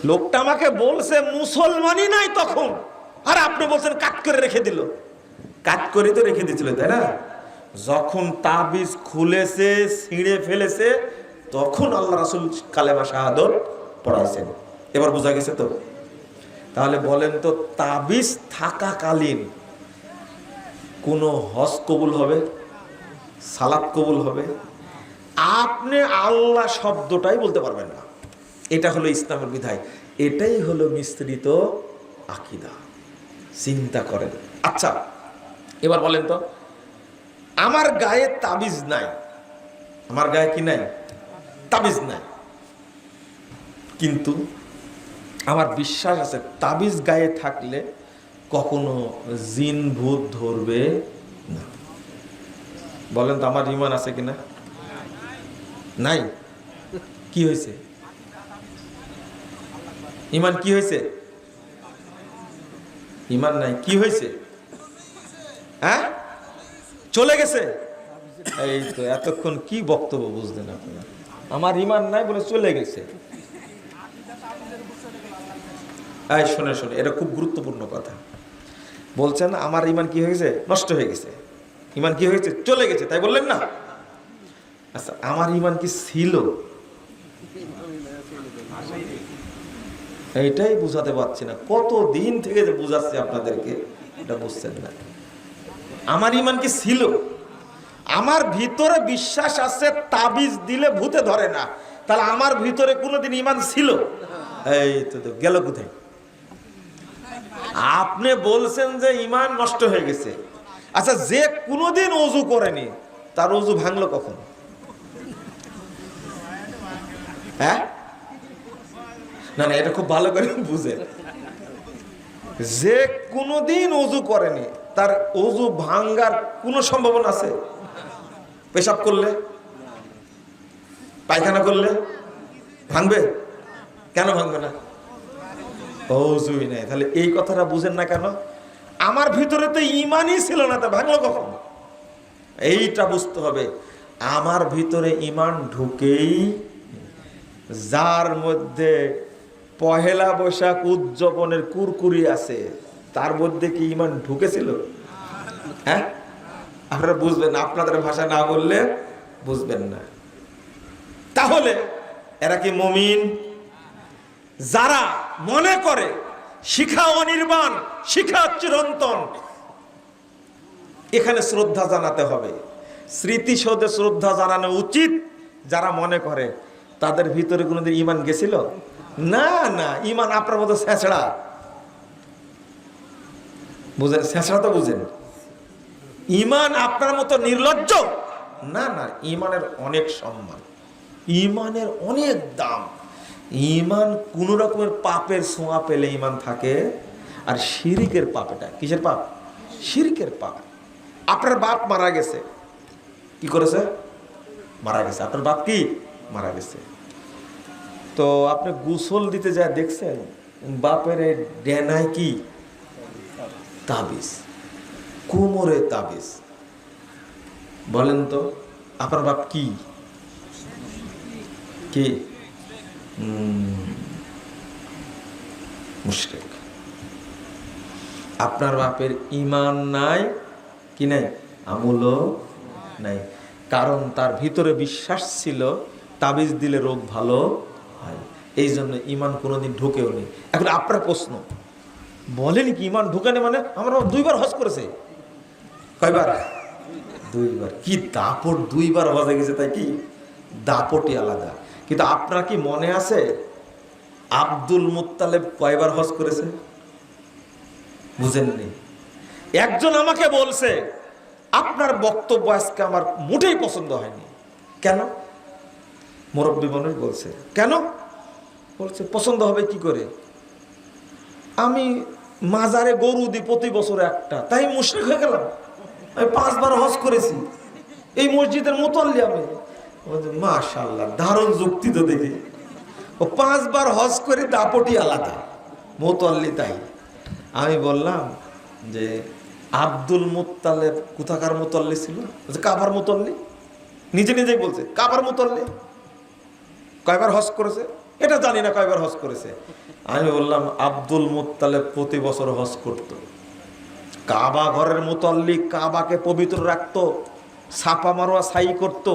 লোকটা আমাকে বলছে মুসলমানই নাই তখন, আর আপনি বলছেন কাট করে রেখে দিল। কাট করে তো রেখে দিয়েছিল, তাই না? যখন তাবিজ খুলেছে, ছিঁড়ে ফেলেছে, তখন আল্লাহ রাসূল কালেমা শাহাদত পড়াইছেন। এবার বোঝা গেছে তো? তাহলে বলেন তো, তাবিজ থাকাকালীন কোনো হজ কবুল হবে, সালাত কবুল হবে? আপনি আল্লাহ শব্দটাই বলতে পারবেন না। এটা হলো ইসলামের বিধায়, এটাই হলো মিশ্রিত আকীদা। চিন্তা করেন। আচ্ছা, এবার বলেন তো, আমার গায়ে তাবিজ নাই, আমার গায়ে কি নাই? তাবিজ নাই, কিন্তু আমার বিশ্বাস আছে তাবিজ গায়ে থাকলে কখনো জিন ভূত ধরবে না। বলেন তো, আমার ঈমান আছে কিনা? নাই। কি হয়েছে? ঈমান কি হয়েছে? ঈমান নাই, কি হয়েছে? হ্যাঁ, চলে গেছে। এই তো এতক্ষণ কি বক্তব্য বুঝলেন আপনারা? আমার ঈমান নাই বলে চলে গেছে। এই শুনে শুনে, এটা খুব গুরুত্বপূর্ণ কথা বলছেন। আমার ঈমান কি হয়েছে? নষ্ট হয়ে গেছে। ঈমান কি হয়েছে? চলে গেছে, তাই বললেন না? আচ্ছা, আমার ঈমান কি ছিল? এইটাই বুঝাতে পারছি না, কত দিন থেকে যে বুঝাচ্ছি আপনাদেরকে, এটা বুঝছেন না। আমার ঈমান কি ছিল? আমার ভিতরে বিশ্বাস আছে তাবিজ দিলে ভূতে ধরে না, তাহলে আমার ভিতরে কোনোদিন ঈমান ছিল? এই তো গেল কোথায়? আপনি বলছেন যে ঈমান নষ্ট হয়ে গেছে। আচ্ছা, যে কোনোদিন ওযু করেনি তার ওযু ভাঙলো কখন? হ্যাঁ, না না, এটা খুব ভালো করে বুঝেন। যে কোনোদিন ওযু করেনি তার ওযু ভাঙার কোনো সম্ভাবনা আছে? পেশাব করলে, পায়খানা করলে ভাঙবে? কেন ভাঙবে না? ওযুই নাই। তাহলে এই কথাটা বুঝেন না কেন? আমার ভিতরে তো ঈমানই ছিল না, তা ভাঙলো কখন? এইটা বুঝতে হবে। আমার ভিতরে ঈমান ঢুকেই, যার মধ্যে পহেলা বৈশাখ উদযাপনের কুরকুরি আছে, তার মধ্যে কি ঈমান ঢুকেছিল? হ্যাঁ, আপনারা বুঝবেন, আপনাদের ভাষা না বললে বুঝবেন না। তাহলে এরা কি মুমিন? যারা মনে করে শিখা অনির্বাণ, শিখা চিরন্তন, এখানে শ্রদ্ধা জানাতে হবে, স্মৃতিসৌধে শ্রদ্ধা জানানো উচিত। যারা মনে করে, তাদের ভিতরে কোনোদিন ঈমান গেছিল? না না, ঈমান আপনার মতো ছেঁচড়া, বুঝেন? ছেঁচড়া তো বুঝেন। ঈমান আপনার মতো নির্লজ্জ না, না। ঈমানের অনেক সম্মান, ঈমানের অনেক দাম। ঈমান কোন রকমের পাপের ছোঁয়া পেলে ঈমান থাকে, আর শিরিকের পাপ। এটা কিসের পাপ? শিরিকের পাপ। আপনার বাপ মারা গেছে, কি করেছে? মারা গেছে। আপনার বাপ কি মারা গেছে, তো আপনি গোসল দিতে যায় দেখছেন বাপের ডেনায় কি তাবিজ, কোমরে তাবিজ। বলেন তো, আপনার বাপ কি কি? মুশরিক। আপনার বাপের ঈমান নাই, কি নাই? আমলও নাই। কারণ তার ভিতরে বিশ্বাস ছিল তাবিজ দিলে রোগ ভালো হয়, এই জন্য ঈমান কোনোদিন ঢুকেও নেই। এখন আপনার প্রশ্ন, বলেন কি ঈমান ঢুকেনি মানে? আমার বাপ 2 বার হজ করেছে। কয়বার? 2 বার। কি দাপট, 2 বার হজে গেছে, তাই কি দাপটই আলাদা। কিন্তু আপনার কি মনে আছে আব্দুল মুত্তালেব কয়বার হজ করেছে? বুঝেননি? একজন আমাকে বলছে, আপনার বক্তব্য আজকে আমার মোটেই পছন্দ হয়নি। কেন? মুরব্বী মানুষ বলছে। কেন? বলছে পছন্দ হবে কি করে? আমি মাজারে গরু দিই প্রতি বছর একটা, তাই মুশরিক হয়ে গেলাম? আমি 5 বার হজ করেছি, এই মসজিদের মুতাল্লি আমি। মাশাআল্লাহ, দারুণ যুক্তি তো দেখি। ও 5 বার হজ করে দাপটি আলাদা, মুতাল্লি তাই। আমি বললাম যে আব্দুল মুত্তালেব কোথাকার মুতাল্লি ছিল? কাবার মুতাল্লি। নিজে নিজেই বলছে কাবার মুতাল্লি। কয়বার হজ করেছে? এটা জানি না কয়বার হজ করেছে। আমি বললাম আব্দুল মুত্তালেব প্রতি বছর হজ করত। কাবা ঘরের মুতাল্লি কাবাকে পবিত্র রাখতো, ছাপা মারোয়া ছাই করত,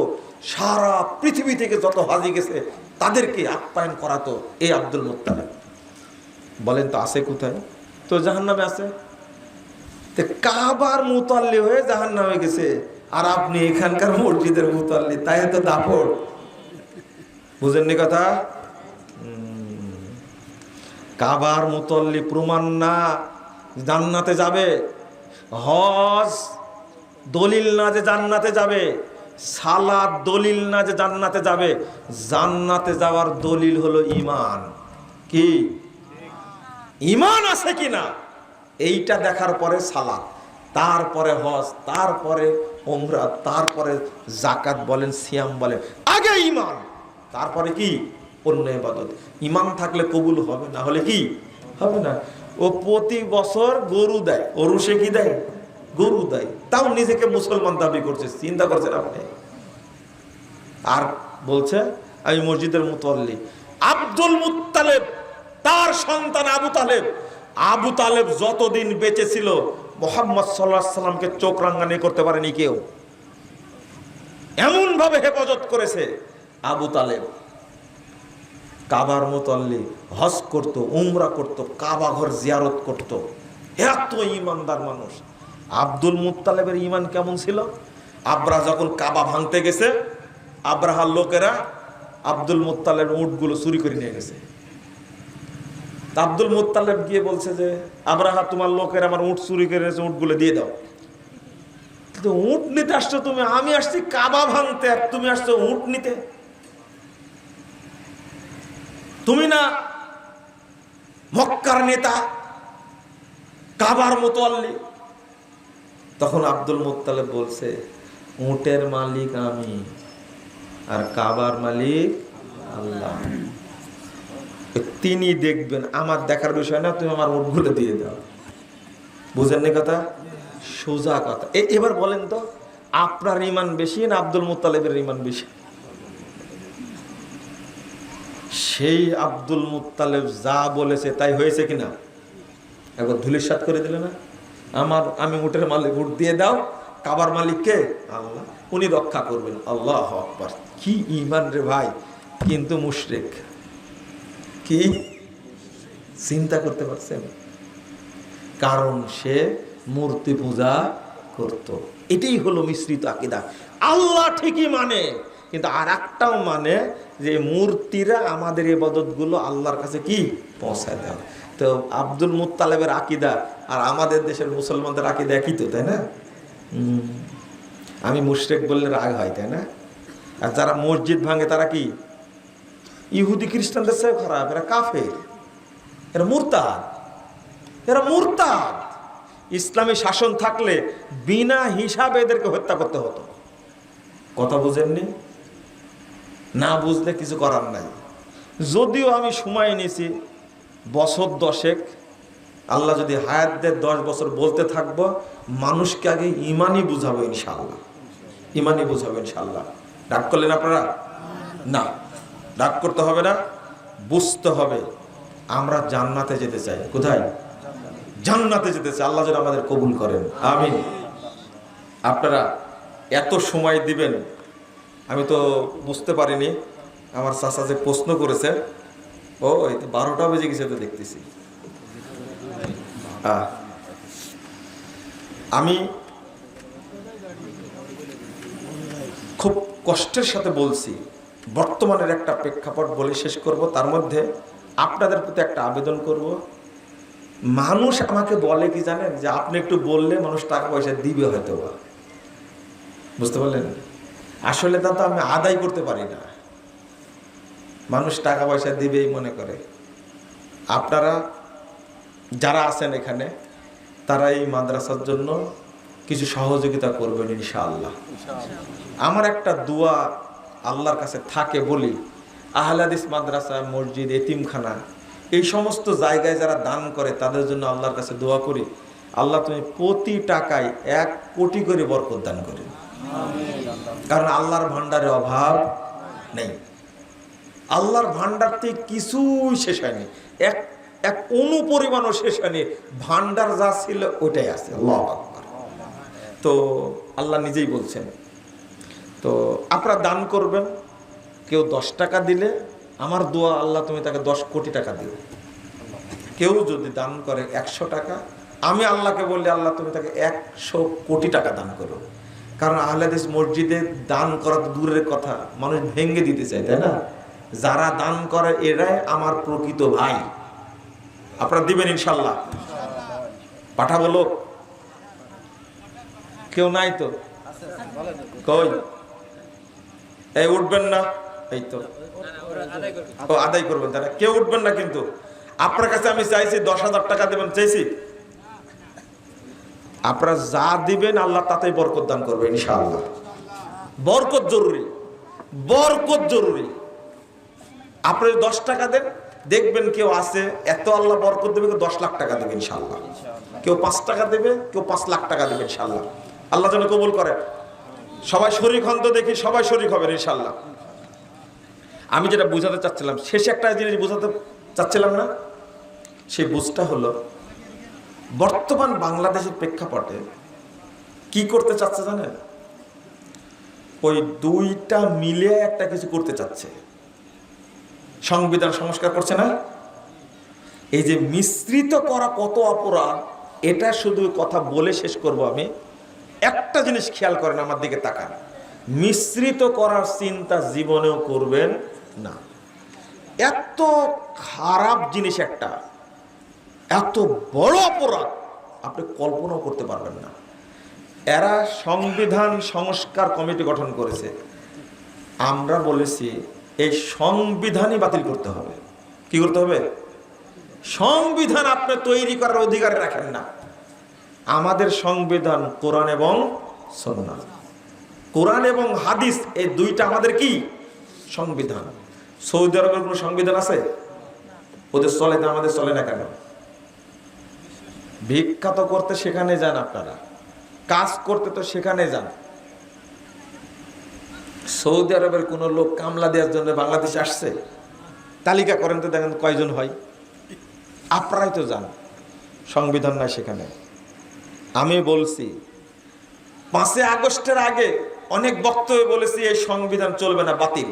সারা পৃথিবী থেকে যত হাজি গেছে তাদেরকে আপ্যায়ন করাতো এই আব্দুল মুত্তালিব। বলেন তো আছে কোথায়? তো জাহান্নামে আছে। তো কাবার মুতাল্লি হয়ে জাহান্নামে গেছে, আর আপনি এখানকার মসজিদের মুতাল্লি, তাই তো দাপট। বুঝেননি কথা? কাবার মুতাল্লি প্রমাণ না জান্নাতে যাবে, হজ দলিল না যে জান্নাতে যাবে, সালাত দলিল না যে জান্নাতে যাবে। জান্নাতে যাওয়ার দলিল হলো ঈমান। কি? ঈমান আছে কিনা এইটা দেখার পরে সালাত, তারপরে হজ, তারপরে উমরা, তারপরে যাকাত বলেন, সিয়াম বলেন, আগে ঈমান, তারপরে কি অন্য ইবাদত। ঈমান থাকলে কবুল হবে, না হলে কি হবে না। ও প্রতি বছর গরু দেয়, ওরুসে কি দেয়? গরু দেয়, তাও নিজেকে মুসলমান দাবি করছে। চিন্তা করছেন আপনি? আর বলছে আমি মসজিদের মুতাল্লি। আব্দুল মুত্তালিব, তার সন্তান আবু তালেব, আবু তালেব যতদিন বেঁচে ছিল মুহাম্মদ সাল্লাল্লাহু আলাইহি সাল্লামকে চোখ রাঙানি করতে পারেনি কেউ। এমন ভাবে হেফাজত করেছে আবু তালেব। কাবার মুতাল্লি, হজ করত, উমরা করত, কাবা ঘর জিয়ারত করত, এত ঈমানদার মানুষ। আব্দুল মুত্তালিবের ঈমান কেমন ছিল? আব্রাহা যখন কাবা ভাঙতে গেছে, আব্রাহার লোকেরা আব্দুল মুত্তালিবের উটগুলো চুরি করে নিয়ে গেছে। আব্দুল মুত্তালিব গিয়ে বলছে যে আব্রাহা, তোমার লোকের আমার উট চুরি করে নিয়েছে, উটগুলো দিয়ে দাও। কিন্তু উট নিতে আসছো তুমি, আমি আসছি কাবা ভাঙতে, আর তুমি আসছো উট নিতে। তুমি না মক্কার নেতা, কাবার মুতাল্লি? তখন আব্দুল মুত্তালিব বলছে, উটের মালিক আমি, আর কাবার মালিক আল্লাহ। তিনি দেখবেন, আমার দেখার বিষয় না, তুমি আমার উটগুলো দিয়ে দাও। বুঝেননি কথা? সোজা কথা। এবার বলেন তো, আপনার ঈমান বেশি না আব্দুল মুত্তালিবের ঈমান বেশি? সেই আব্দুল মুত্তালিব যা বলেছে তাই হয়েছে কিনা? একবার ধুলিসাৎ করে দিলে না? আমি উটের মালিক, উট দিয়ে দাও। কাবার মালিক কে? আল্লাহ, উনি রক্ষা করবেন। আল্লাহু আকবার। কি ঈমান রে ভাই! কিন্তু মুশরিক। কি চিন্তা করতে পারছেন? কারণ সে মূর্তি পূজা করত। এটাই হলো মিশ্রিত আকীদা। আল্লাহ ঠিকই মানে, কিন্তু আর একটাও মানে যে মূর্তিরা আমাদের ইবাদত গুলো আল্লাহর কাছে কি পৌঁছায় দেয়। তো আব্দুল মুত্তালিবের আকীদা আর আমাদের দেশের মুসলমানদের আকীদা একই তো, তাই না? আমি মুশরিক বললে রাগ হয়, তাই না? আর যারা মসজিদ ভাঙে তারা কি? ইহুদি খ্রিস্টানদের চেয়ে খারাপ, এরা কাফের, এরা মুরতাদ, এরা মুরতাদ। ইসলামী শাসন থাকলে বিনা হিসাবে এদেরকে হত্যা করতে হতো। কথা বুঝেননি? না বুঝলে কিছু করার নাই। যদিও আমি সময় নিয়েছি বছর 10, আল্লাহ যদি হায়াত দেয় 10 বছর বলতে থাকবো। মানুষকে আগে ইমানই বুঝাবো ইনশাআল্লাহ, ইমানই বুঝাবো ইনশাআল্লাহ। রাগ করলেন আপনারা? না, রাগ করতে হবে না, বুঝতে হবে। আমরা জান্নাতে যেতে চাই। কোথায়? জান্নাতে যেতে চাই। আল্লাহ যেন আমাদের কবুল করেন, আমিন। আপনারা এত সময় দিবেন আমি তো বুঝতে পারিনি। আমার চাচা যে প্রশ্ন করেছে, ও এই তো 12টা বেজে গেছে তো দেখতেছি। আমি খুব কষ্টের সাথে বলছি, বর্তমানের একটা প্রেক্ষাপট বলে শেষ করব। তার মধ্যে আপনাদের প্রতি একটা আবেদন করব। মানুষ আমাকে বলে কি জানেন, যে আপনি একটু বললে মানুষ টাকা পয়সা দিবে হয়তো। বুঝতে পারলেন? আসলে তা তো আমি আদায় করতে পারি না। মানুষ টাকা পয়সা দিবেই মনে করে। আপনারা যারা আছেন এখানে, তারা এই মাদ্রাসার জন্য কিছু সহযোগিতা করবেন ইনশাআল্লাহ। আমার একটা দোয়া আল্লাহর কাছে থাকে, বলি আহলে হাদিস মাদ্রাসা, মসজিদ, এতিমখানা, এই সমস্ত জায়গায় যারা দান করে তাদের জন্য আল্লাহর কাছে দোয়া করি, আল্লাহ তুমি প্রতি টাকায় 1 কোটি করে বরকত দান করে। কারণ আল্লাহর ভান্ডারে অভাব নেই। আল্লাহর ভান্ডার থেকে কিছুই শেষ হয়নি, এক অনুপরিমাণও শেষ হয়নি। ভান্ডার যা ছিল ওটাই আছে। আল্লাহু আকবার। তো আল্লাহ নিজেই বলছেন, তো আপনারা দান করবেন। কেউ 10 টাকা দিলে আমার দোয়া, আল্লাহ তুমি তাকে 10 কোটি টাকা দিও। কেউ যদি দান করে 100 টাকা, আমি আল্লাহকে বললে আল্লাহ তুমি তাকে 100 কোটি টাকা দান করো। কারণ আহলে হাদিস মসজিদে দান করা তো দূরের কথা, মানুষ ভেঙে দিতে চায়, তাই না? যারা দান করে এরাই আমার প্রকৃত ভাই। আপনারা দিবেন ইনশাল্লাহ? পাঠাবো লোক? কেউ নাই তো? কই এই উঠবেন না? এই তো আদায় করবেন তারা, কেউ উঠবেন না। কিন্তু আপনার কাছে আমি চাইছি 10,000 টাকা দেবেন, চাইছি। আপনারা যা দিবেন আল্লাহ তাতেই বরকত দান করবে ইনশাআল্লাহ। বরকত জরুরি, বরকত জরুরি। আপনি 10 টাকা দেন, দেখবেন কেউ আছে এত আল্লাহ বরকত দেবে, 10 লাখ টাকা দেবে ইনশাআল্লাহ। কেউ 5 টাকা দেবে, কেউ 5 লাখ টাকা দেবে ইনশাআল্লাহ। আল্লাহ যেন কবুল করে। সবাই শরীক হন তো দেখি, সবাই শরীক হবেন ইনশাআল্লাহ। আমি যেটা বুঝাতে চাচ্ছিলাম, শেষে একটা জিনিস বুঝাতে চাচ্ছিলাম না, সেই বুঝটা হলো বর্তমান বাংলাদেশের প্রেক্ষাপটে কি করতে চাচ্ছে জানেন? ওই দুইটা মিলে একটা কিছু করতে চাচ্ছে। সংবিধান সংস্কার করছে না? এই যে মিশ্রিত করা কত অপরাধ, এটা শুধু কথা বলে শেষ করব আমি। একটা জিনিস খেয়াল করেন, আমার দিকে তাকান। মিশ্রিত করার চিন্তা জীবনেও করবেন না। এত খারাপ জিনিস একটা, এত বড় অপরাধ আপনি কল্পনাও করতে পারবেন না। এরা সংবিধান সংস্কার কমিটি গঠন করেছে। আমরা বলেছি এই সংবিধানই বাতিল করতে হবে। কি করতে হবে? সংবিধান আপনি তৈরি করার অধিকার রাখেন না। আমাদের সংবিধান কোরআন এবং সুন্নাহ, কোরআন এবং হাদিস, এই দুইটা আমাদের কি সংবিধান। সৌদি আরবের কোনো সংবিধান আছে? ওদের চলে না, আমাদের চলে না কেন? ভিক্ষা তো করতে সেখানে যান, আপনারা কাজ করতে তো সেখানে যান। সৌদি আরবের কোন লোক কামলা দেওয়ার জন্য বাংলাদেশে আসছে? তালিকা করেন তো, দেখেন কয়জন হয়। আপনারাই তো যান, সংবিধান নাই সেখানে। আমি বলছি 5 আগস্টের আগে অনেক বক্তব্য বলেছি এই সংবিধান চলবে না, বাতিল।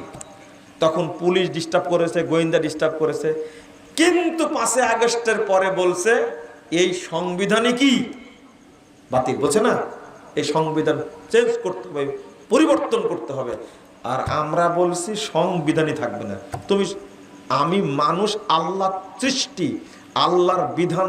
তখন পুলিশ ডিস্টার্ব করেছে, গোয়েন্দা ডিস্টার্ব করেছে। কিন্তু 5 আগস্টের পরে বলছে এই সংবিধানে কি বাতিল, বলছে না? এই সংবিধান চেঞ্জ করতে হবে, পরিবর্তন করতে হবে। আর আমরা বলছি সংবিধানই থাকবে না। আমি মানুষ, আল্লাহর সৃষ্টি, আল্লাহর বিধান